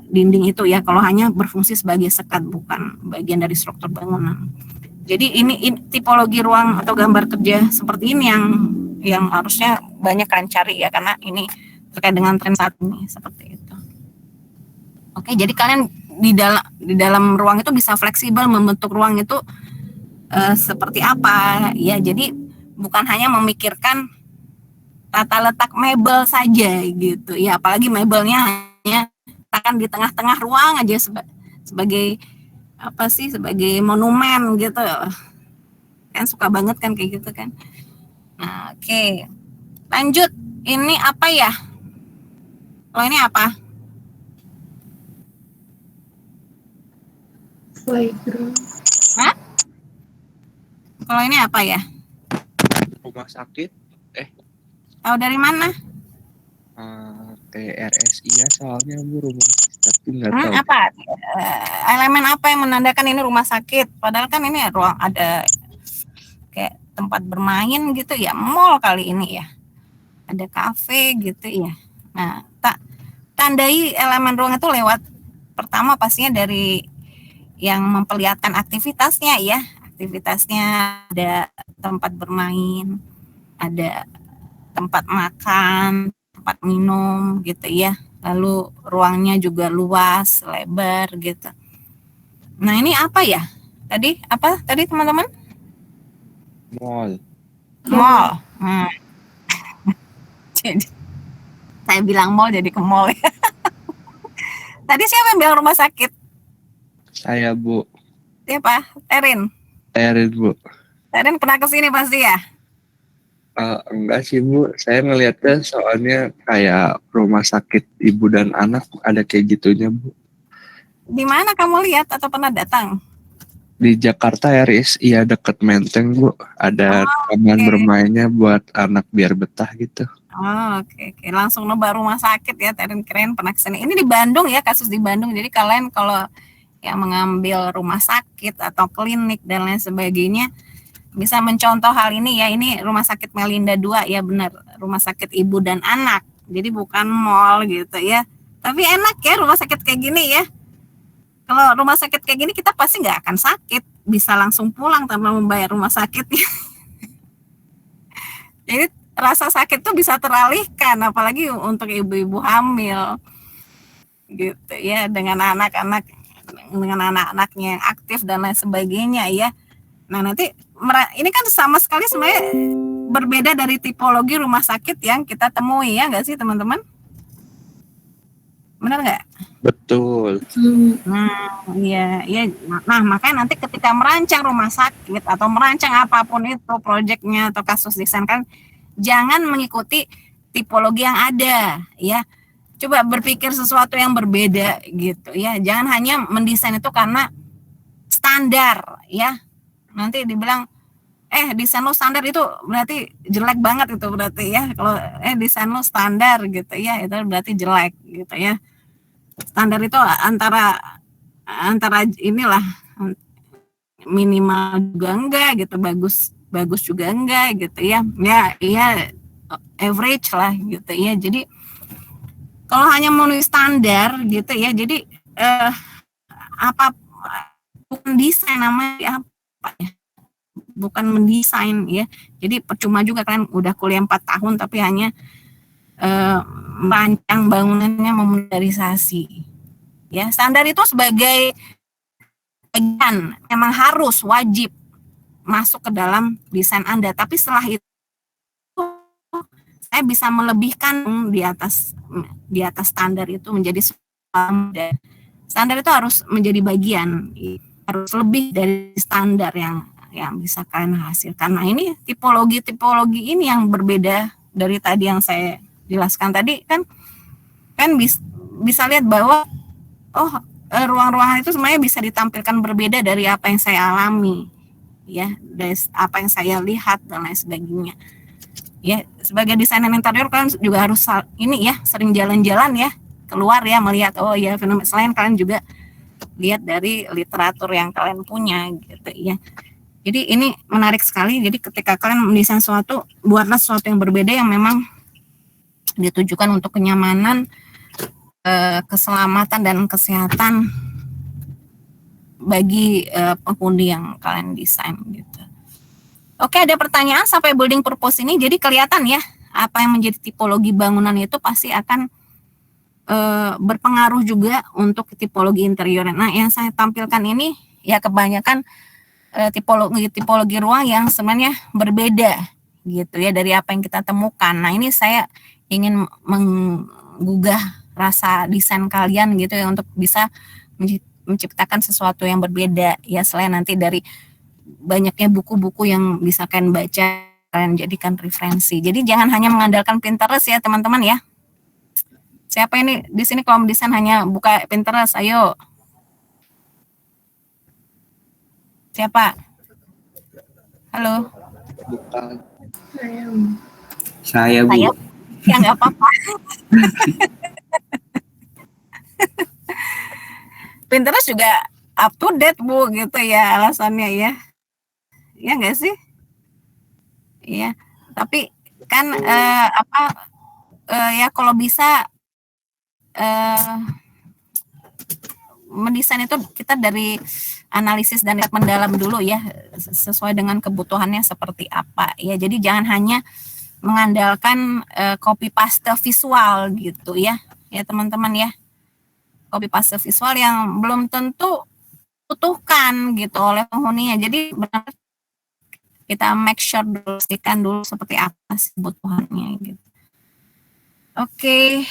dinding itu ya, kalau hanya berfungsi sebagai sekat bukan bagian dari struktur bangunan. Jadi ini tipologi ruang atau gambar kerja seperti ini yang harusnya banyak kalian cari ya, karena ini terkait dengan tren saat ini seperti itu. Oke, jadi kalian di dalam ruang itu bisa fleksibel membentuk ruang itu seperti apa ya. Jadi bukan hanya memikirkan tata letak mebel saja gitu ya, apalagi mebelnya hanya akan di tengah-tengah ruang aja sebagai apa sih, sebagai monumen gitu kan, suka banget kan kayak gitu kan. Nah, oke. Lanjut, ini apa ya? Kalau ini apa? Playground. Hah? Kalau ini apa ya? Rumah sakit. Tahu dari mana? TRSI ya soalnya Bu, rumah tapi nggak tahu. Apa? Elemen apa yang menandakan ini rumah sakit? Padahal kan ini ruang, ada kayak tempat bermain gitu ya, mall kali ini ya. Ada kafe gitu ya. Nah, tandai elemen ruang itu lewat, pertama pastinya dari yang memperlihatkan aktivitasnya ya. Aktivitasnya ada tempat bermain, ada tempat makan, tempat minum gitu ya. Lalu ruangnya juga luas, lebar gitu. Nah, ini apa ya? Tadi apa tadi teman-teman? Mall. Mall. Jadi saya bilang mall jadi ke mall ya. Tadi siapa yang bilang rumah sakit? Saya Bu. Siapa? Erin. Erin Bu. Erin pernah kesini pasti ya? Enggak sih Bu, saya ngelihatnya soalnya kayak rumah sakit ibu dan anak ada kayak gitunya Bu. Di mana kamu lihat atau pernah datang? Di Jakarta RS, iya deket Menteng Bu, ada taman bermainnya buat anak biar betah gitu. Oh, oke. Langsung nebak rumah sakit ya, Erin, keren pernah kesini. Ini di Bandung ya, kasus di Bandung. Jadi kalian kalau yang mengambil rumah sakit atau klinik dan lain sebagainya bisa mencontoh hal ini ya. Ini rumah sakit Melinda 2 ya, benar, rumah sakit ibu dan anak. Jadi bukan mall gitu ya. Tapi enak ya rumah sakit kayak gini ya. Kalau rumah sakit kayak gini kita pasti nggak akan sakit, bisa langsung pulang tanpa membayar rumah sakit. Jadi rasa sakit tuh bisa teralihkan, apalagi untuk ibu-ibu hamil gitu ya, dengan anak-anaknya yang aktif dan lain sebagainya ya. Nah, nanti ini kan sama sekali sebenarnya berbeda dari tipologi rumah sakit yang kita temui ya, nggak sih teman-teman? Benar nggak? Betul. Iya. Nah, makanya nanti ketika merancang rumah sakit atau merancang apapun itu proyeknya atau kasus desain kan, jangan mengikuti tipologi yang ada ya. Coba berpikir sesuatu yang berbeda gitu ya. Jangan hanya mendesain itu karena standar ya. Nanti dibilang desain lo standar itu berarti jelek banget itu berarti ya. Kalau desain lo standar gitu ya, itu berarti jelek gitu ya. Standar itu antara inilah, minimal juga enggak gitu, bagus juga enggak gitu ya. Ya average lah gitu ya. Jadi kalau hanya memenuhi standar gitu ya, jadi bukan desain namanya apa ya, bukan mendesain ya. Jadi percuma juga kalian udah kuliah 4 tahun tapi hanya merancang bangunannya, memodernisasi ya. Standar itu sebagai bagian memang harus wajib masuk ke dalam desain Anda, tapi setelah itu saya bisa melebihkan di atas standar itu menjadi standar itu harus menjadi bagian, harus lebih dari standar yang bisa kalian hasilkan. Nah, ini tipologi ini yang berbeda dari tadi yang saya jelaskan tadi kan bisa lihat bahwa ruang-ruangan itu sebenarnya bisa ditampilkan berbeda dari apa yang saya alami ya, dari apa yang saya lihat dan lain sebagainya ya. Sebagai desainer interior kan juga harus ini ya, sering jalan-jalan ya, keluar ya, melihat fenomena. Selain kalian juga lihat dari literatur yang kalian punya gitu ya. Jadi ini menarik sekali. Jadi ketika kalian mendesain sesuatu, buatlah sesuatu yang berbeda yang memang ditujukan untuk kenyamanan, keselamatan dan kesehatan bagi penghuni yang kalian desain gitu. Oke, ada pertanyaan sampai building purpose ini. Jadi kelihatan ya apa yang menjadi tipologi bangunan itu pasti akan berpengaruh juga untuk tipologi interior. Nah, yang saya tampilkan ini ya kebanyakan tipologi ruang yang sebenarnya berbeda gitu ya, dari apa yang kita temukan. Nah, ini saya ingin menggugah rasa desain kalian gitu ya, untuk bisa menciptakan sesuatu yang berbeda ya, selain nanti dari banyaknya buku-buku yang bisa kalian baca, kalian jadikan referensi. Jadi jangan hanya mengandalkan Pinterest ya teman-teman ya. Siapa ini di sini kalau mendesain hanya buka Pinterest? Ayo. Siapa? Halo. Bukan. Saya, Bu. Saya? Ya nggak apa-apa. Pinterest juga up to date Bu, gitu ya alasannya ya. Ya nggak sih? Iya. Tapi kan ya kalau bisa mendesain itu kita dari analisis dan lihat mendalam dulu ya, sesuai dengan kebutuhannya seperti apa ya. Jadi jangan hanya mengandalkan copy paste visual gitu ya teman-teman ya. Copy paste visual yang belum tentu butuhkan gitu oleh penghuninya. Jadi benar kita make sure dulu, pastikan dulu seperti apa sih kebutuhannya gitu. Oke,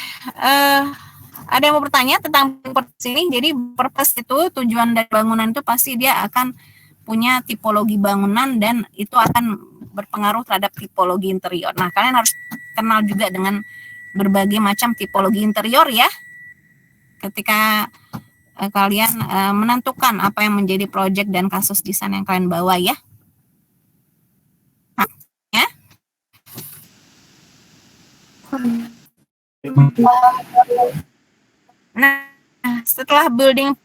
ada yang mau bertanya tentang purpose ini? Jadi purpose itu, tujuan dari bangunan itu pasti dia akan punya tipologi bangunan dan itu akan berpengaruh terhadap tipologi interior. Nah, kalian harus kenal juga dengan berbagai macam tipologi interior ya. Ketika kalian menentukan apa yang menjadi proyek dan kasus desain yang kalian bawa ya. Ya. Nah, setelah building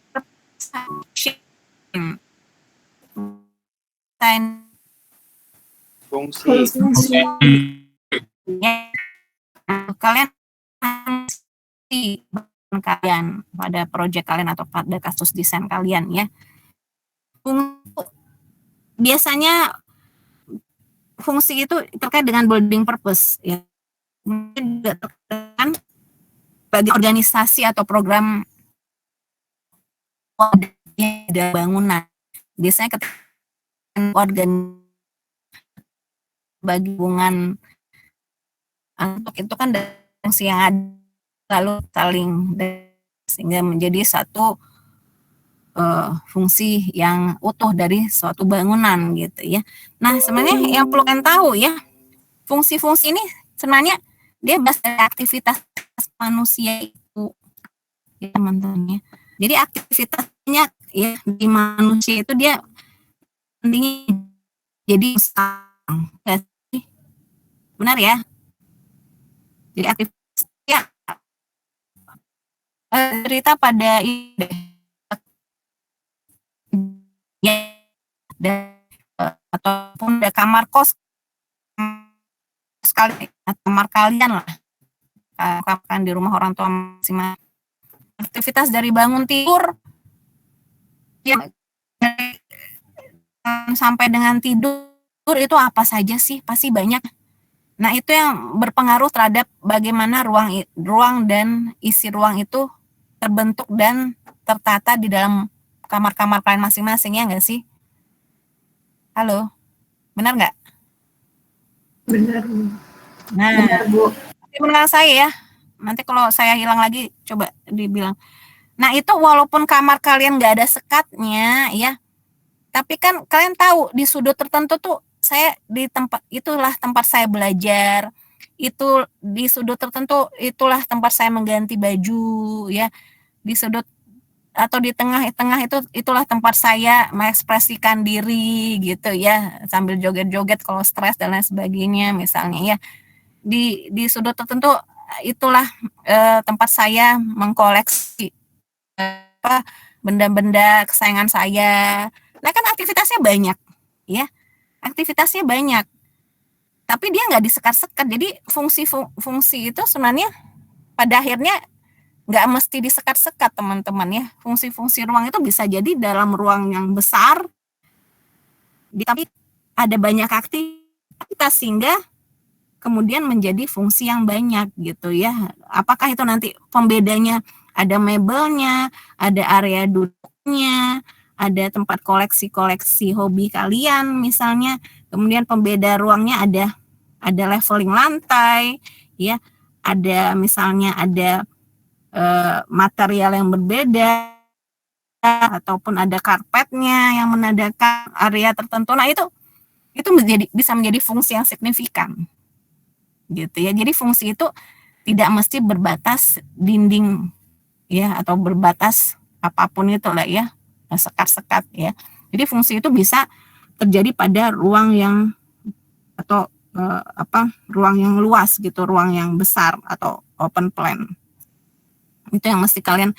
Fungsi. ya, kalian pada proyek kalian atau pada kasus desain kalian ya. Biasanya fungsi itu terkait dengan building purpose ya. Mungkin juga terkait bagi organisasi atau program bangunan. Biasanya ketika organ bagi hubungan untuk itu kan fungsi yang ada lalu saling sehingga menjadi satu fungsi yang utuh dari suatu bangunan gitu ya. Nah, sebenarnya yang perlu kalian tahu ya, fungsi-fungsi ini sebenarnya dia bahas dari aktivitas manusia itu ya teman-teman ya. Jadi aktivitasnya ya di manusia itu dia pentingnya jadi benar ya. Jadi aktivitas ya cerita pada ya ataupun ada kamar kos sekali kamar kalian lah, kamar di rumah orang tua masing-masing. Aktivitas dari bangun tidur ya sampai dengan tidur itu apa saja sih? Pasti banyak. Nah, itu yang berpengaruh terhadap bagaimana ruang dan isi ruang itu terbentuk dan tertata di dalam kamar-kamar kalian masing-masing ya nggak sih? Halo, benar nggak? Benar, Bu. Nah, Benar, Bu. menurut saya ya, nanti kalau saya hilang lagi coba dibilang. Nah, itu walaupun kamar kalian nggak ada sekatnya ya, tapi kan kalian tahu di sudut tertentu tuh saya di tempat itulah tempat saya belajar, itu di sudut tertentu itulah tempat saya mengganti baju ya, di sudut atau di tengah-tengah itulah tempat saya mengekspresikan diri gitu ya, sambil joget-joget kalau stres dan lain sebagainya misalnya ya. Di sudut tertentu itulah tempat saya mengkoleksi benda-benda kesayangan saya. Nah, kan aktivitasnya banyak ya, aktivitasnya banyak tapi dia nggak disekat-sekat. Jadi fungsi itu sebenarnya pada akhirnya nggak mesti disekat-sekat teman-teman ya. Fungsi-fungsi ruang itu bisa jadi dalam ruang yang besar tapi ada banyak aktivitas sehingga kemudian menjadi fungsi yang banyak gitu ya. Apakah itu nanti pembedanya ada mebelnya, ada area duduknya, ada tempat koleksi-koleksi hobi kalian misalnya, kemudian pembeda ruangnya ada ada leveling lantai, ya, ada misalnya ada material yang berbeda, ataupun ada karpetnya yang menandakan area tertentu. Nah, itu bisa menjadi fungsi yang signifikan, gitu ya. Jadi fungsi itu tidak mesti berbatas dinding, ya, atau berbatas apapun itu lah ya, sekat-sekat ya. Jadi fungsi itu bisa terjadi pada ruang yang atau ruang yang luas gitu, ruang yang besar atau open plan. Itu yang mesti kalian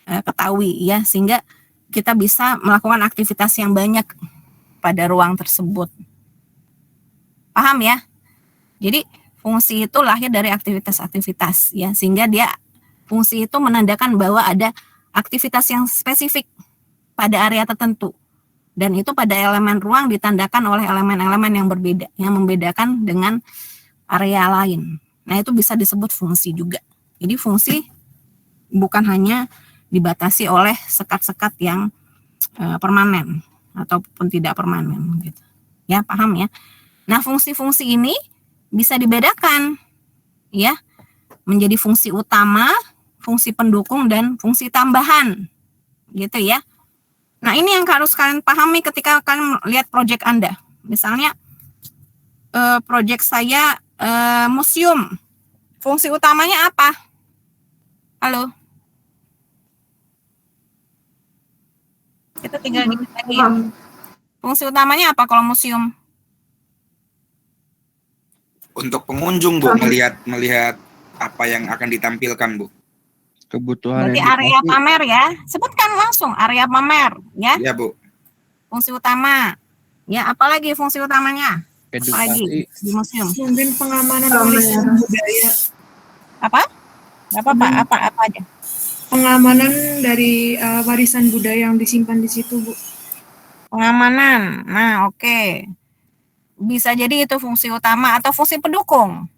ketahui ya, sehingga kita bisa melakukan aktivitas yang banyak pada ruang tersebut. Paham ya? Jadi fungsi itu lahir dari aktivitas-aktivitas ya, sehingga fungsi itu menandakan bahwa ada aktivitas yang spesifik pada area tertentu. Dan itu pada elemen ruang ditandakan oleh elemen-elemen yang berbeda, yang membedakan dengan area lain. Nah, itu bisa disebut fungsi juga. Jadi fungsi bukan hanya dibatasi oleh sekat-sekat yang permanen ataupun tidak permanen gitu. Ya, paham ya? Nah, fungsi-fungsi ini bisa dibedakan ya menjadi fungsi utama, fungsi pendukung, dan fungsi tambahan. Gitu ya. Nah, ini yang harus kalian pahami ketika kalian lihat proyek Anda. Misalnya, proyek saya museum. Fungsi utamanya apa? Halo? Kita tinggal dikit lagi. Fungsi utamanya apa kalau museum? Untuk pengunjung, Bu, melihat apa yang akan ditampilkan, Bu. Kebutuhan Berarti edukasi. area pamer ya. Sebutkan langsung area pamer ya. Iya, Bu. Fungsi utama. Ya, apalagi fungsi utamanya? Apalagi Edukasi. di museum? Mungkin pengamanan warisan budaya. Apa? Apa aja? Pengamanan dari warisan budaya yang disimpan di situ, Bu. Pengamanan. Nah, oke. Bisa jadi itu fungsi utama atau fungsi pendukung.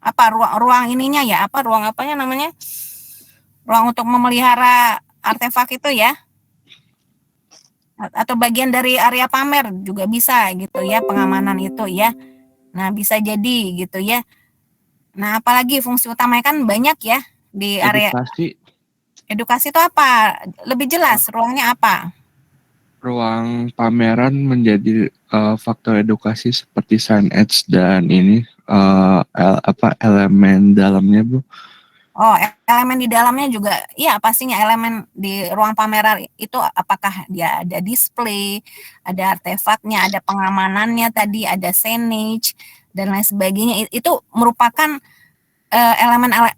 Apa ruang ininya ya? Apa ruang apanya namanya? Ruang untuk memelihara artefak itu ya? Atau bagian dari area pamer juga bisa gitu ya, pengamanan itu ya. Nah, bisa jadi gitu ya. Nah, apalagi fungsi utamanya kan banyak ya di area Edukasi. edukasi itu apa? Lebih jelas ruangnya apa? Ruang pameran menjadi faktor edukasi seperti signage dan ini elemen dalamnya, Bu. Oh, elemen di dalamnya juga, iya pastinya elemen di ruang pameran itu apakah dia ada display, ada artefaknya, ada pengamanannya tadi, ada signage, dan lain sebagainya. Itu merupakan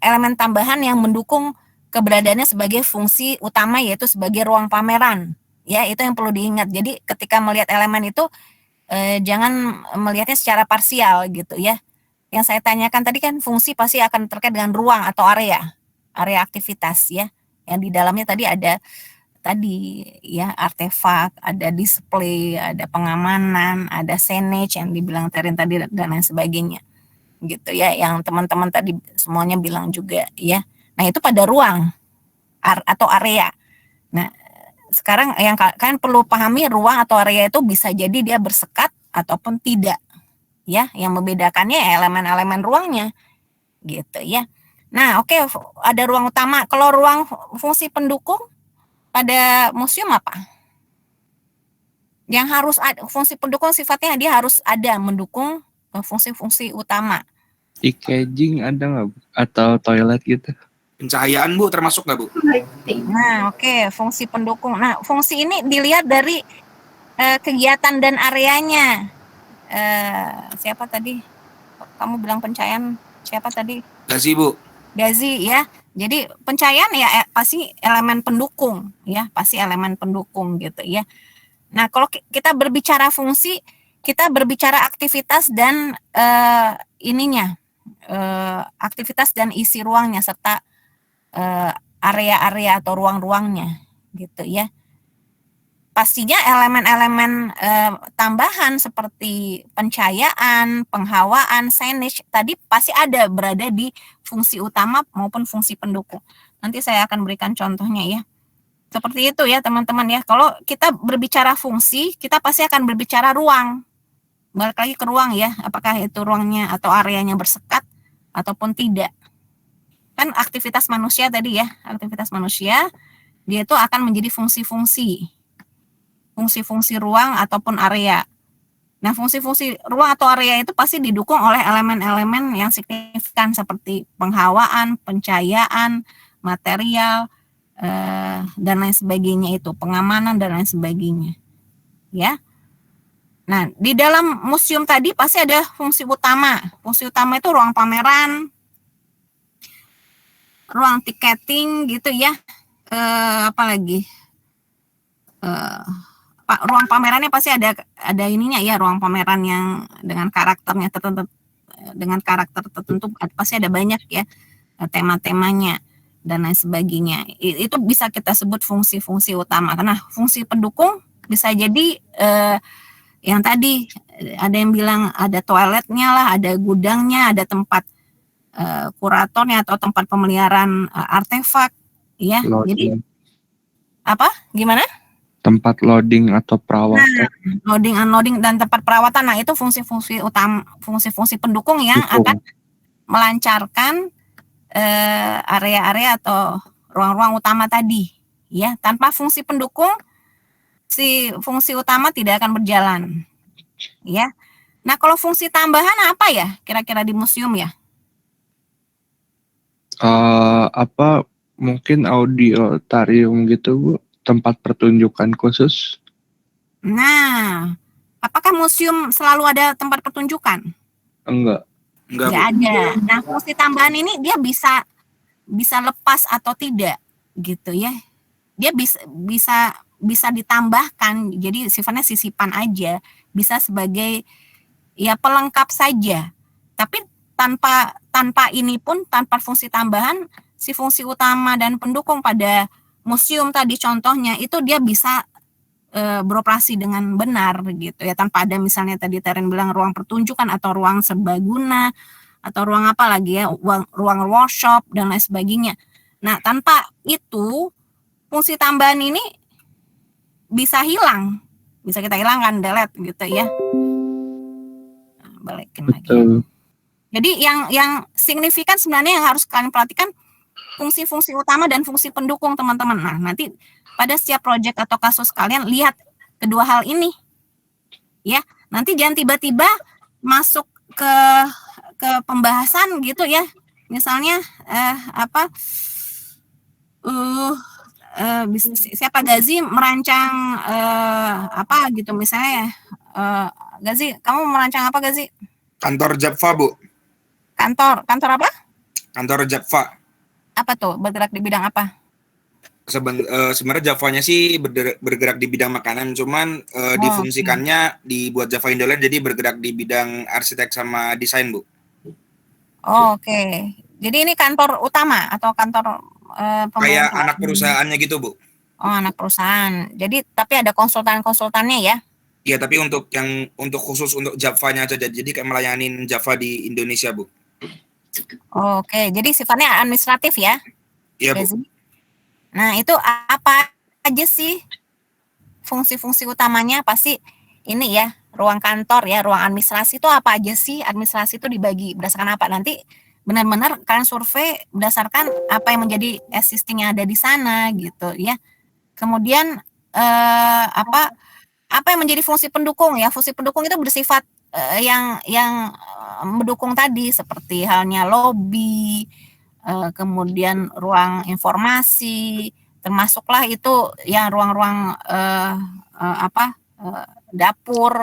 elemen tambahan yang mendukung keberadaannya sebagai fungsi utama, yaitu sebagai ruang pameran. Ya, itu yang perlu diingat. Jadi ketika melihat elemen itu, jangan melihatnya secara parsial gitu ya. Yang saya tanyakan tadi kan fungsi pasti akan terkait dengan ruang atau area aktivitas ya. Yang di dalamnya tadi ada ya artefak, ada display, ada pengamanan, ada signage yang dibilang Terin tadi dan lain sebagainya. Gitu ya, yang teman-teman tadi semuanya bilang juga ya. Nah, itu pada ruang atau area. Nah, sekarang yang kalian perlu pahami, ruang atau area itu bisa jadi dia bersekat ataupun tidak. Ya, yang membedakannya elemen-elemen ruangnya gitu ya. Nah, oke, ada ruang utama. Kalau ruang fungsi pendukung pada museum apa? Yang harus ada fungsi pendukung, sifatnya dia harus ada mendukung fungsi-fungsi utama. E-caging ada nggak, Bu? Atau toilet gitu? Pencahayaan, Bu, termasuk nggak, Bu? Nah, oke, fungsi pendukung. Nah, fungsi ini dilihat dari kegiatan dan areanya. Siapa tadi? Kamu bilang pencahayaan, siapa tadi? Gazi, Bu. Gazi ya. Jadi pencahayaan ya pasti elemen pendukung ya, pasti elemen pendukung gitu ya. Nah, kalau kita berbicara fungsi, kita berbicara aktivitas dan aktivitas dan isi ruangnya serta area-area atau ruang-ruangnya gitu ya. Pastinya elemen-elemen tambahan seperti pencahayaan, penghawaan, signage tadi pasti ada berada di fungsi utama maupun fungsi pendukung. Nanti saya akan berikan contohnya ya. Seperti itu ya teman-teman ya. Kalau kita berbicara fungsi, kita pasti akan berbicara ruang. balik lagi ke ruang ya, apakah itu ruangnya atau areanya bersekat ataupun tidak. Kan aktivitas manusia tadi ya, aktivitas manusia dia itu akan menjadi fungsi-fungsi ruang ataupun area. Nah, fungsi-fungsi ruang atau area itu pasti didukung oleh elemen-elemen yang signifikan seperti penghawaan, pencahayaan, material, dan lain sebagainya itu, pengamanan dan lain sebagainya. Ya. Nah, di dalam museum tadi pasti ada fungsi utama. Fungsi utama itu ruang pameran, ruang tiketing gitu ya. Apalagi ruang pamerannya pasti ada ininya ya, ruang pameran yang dengan karakternya tertentu, pasti ada banyak ya tema-temanya dan lain sebagainya. Itu bisa kita sebut fungsi-fungsi utama. Karena fungsi pendukung bisa jadi yang tadi ada yang bilang ada toiletnya lah, ada gudangnya, ada tempat kuratornya atau tempat pemeliharaan artefak ya. Loading. Jadi apa? Gimana? Tempat loading atau perawatan. Nah, loading, unloading dan tempat perawatan. Nah, itu fungsi-fungsi utama, fungsi-fungsi pendukung yang akan melancarkan area-area atau ruang-ruang utama tadi. Ya, tanpa fungsi pendukung, si fungsi utama tidak akan berjalan. Ya. Nah, kalau fungsi tambahan apa ya? Kira-kira di museum ya? Mungkin auditorium gitu Bu, tempat pertunjukan khusus. Nah, apakah museum selalu ada tempat pertunjukan? Enggak. Nggak ada. Nah, fungsi tambahan ini dia bisa lepas atau tidak gitu ya. Dia bisa ditambahkan, jadi sifatnya sisipan aja, bisa sebagai ya pelengkap saja. Tapi tanpa ini pun, tanpa fungsi tambahan, si fungsi utama dan pendukung pada museum tadi contohnya itu dia bisa beroperasi dengan benar gitu ya, tanpa ada misalnya tadi Teren bilang ruang pertunjukan atau ruang serbaguna atau ruang apa lagi ya, ruang workshop dan lain sebagainya. Nah, tanpa itu fungsi tambahan ini bisa hilang, bisa kita hilangkan, delete gitu ya. Nah, balikin lagi. Jadi yang signifikan sebenarnya yang harus kalian perhatikan fungsi-fungsi utama dan fungsi pendukung teman-teman. Nah, nanti pada setiap proyek atau kasus kalian lihat kedua hal ini. Ya, nanti jangan tiba-tiba masuk ke pembahasan gitu ya. Misalnya siapa Gazi merancang apa gitu misalnya. Gazi, kamu merancang apa Gazi? Kantor Japfa, Bu. Kantor apa? Kantor Japfa. Apa tuh? Bergerak di bidang apa? Sebenarnya Javanya sih bergerak di bidang makanan, cuman difungsikannya dibuat Java Indoland, jadi bergerak di bidang arsitek sama desain, Bu. Oke. Jadi ini kantor utama atau kantor kayak anak perusahaannya gitu, Bu. Oh, anak perusahaan. Jadi tapi ada konsultannya ya? Iya, tapi untuk khusus untuk Javanya aja, jadi kayak melayanin Java di Indonesia, Bu. Oke, jadi sifatnya administratif ya? Iya, Bu. Nah, itu apa aja sih fungsi-fungsi utamanya? Pasti ini ya, ruang kantor ya, ruang administrasi itu apa aja sih? Administrasi itu dibagi berdasarkan apa? Nanti benar-benar kalian survei berdasarkan apa yang menjadi existing yang ada di sana gitu ya. Kemudian apa yang menjadi fungsi pendukung ya? Fungsi pendukung itu bersifat yang mendukung tadi seperti halnya lobby, kemudian ruang informasi, termasuklah itu ya ruang-ruang dapur,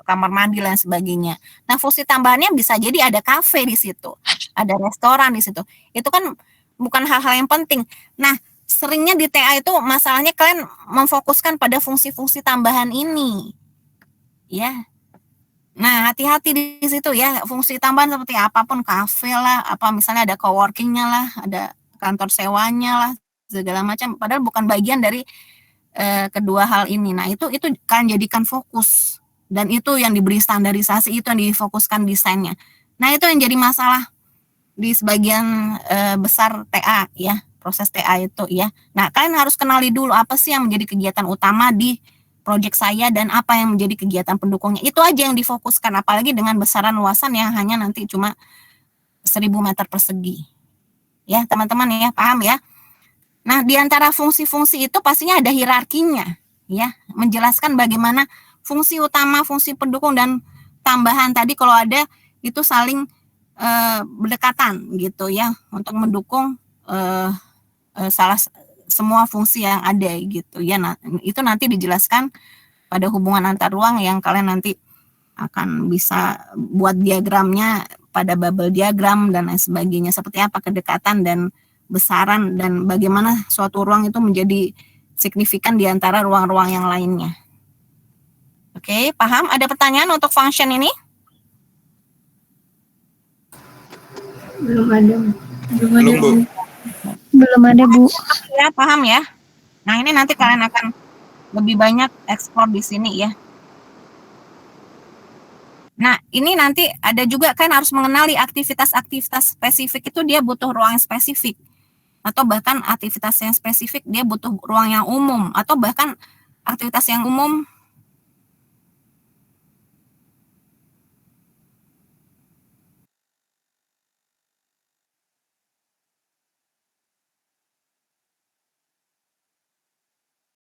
kamar mandi dan sebagainya. Nah, fungsi tambahannya bisa jadi ada kafe di situ, ada restoran di situ. Itu kan bukan hal-hal yang penting. Nah, seringnya di TA itu masalahnya kalian memfokuskan pada fungsi-fungsi tambahan ini. Ya. Nah, hati-hati di situ ya, fungsi tambahan seperti apapun, kafe lah, apa misalnya ada coworking-nya lah, ada kantor sewanya lah, segala macam, padahal bukan bagian dari kedua hal ini. Nah, itu kan jadikan fokus, dan itu yang diberi standarisasi, itu yang difokuskan desainnya. Nah, itu yang jadi masalah di sebagian besar TA ya, proses TA itu ya. Nah, kalian harus kenali dulu apa sih yang menjadi kegiatan utama di proyek saya dan apa yang menjadi kegiatan pendukungnya. Itu aja yang difokuskan, apalagi dengan besaran luasan yang hanya nanti cuma 1000 meter persegi. Ya, teman-teman ya, paham ya? Nah, di antara fungsi-fungsi itu pastinya ada hierarkinya, ya, menjelaskan bagaimana fungsi utama, fungsi pendukung dan tambahan tadi kalau ada itu saling berdekatan gitu ya untuk mendukung semua fungsi yang ada gitu ya. Nah, itu nanti dijelaskan pada hubungan antar ruang yang kalian nanti akan bisa buat diagramnya pada bubble diagram dan lain sebagainya, seperti apa kedekatan dan besaran dan bagaimana suatu ruang itu menjadi signifikan di antara ruang-ruang yang lainnya. Oke, paham? Ada pertanyaan untuk function ini? Belum ada. Belum, Bu. Belum ada, Bu. Ya, paham ya? Nah, ini nanti kalian akan lebih banyak eksplor di sini ya. Nah, ini nanti ada juga kan harus mengenali aktivitas-aktivitas spesifik itu dia butuh ruang yang spesifik. Atau bahkan aktivitas yang spesifik dia butuh ruang yang umum. Atau bahkan aktivitas yang umum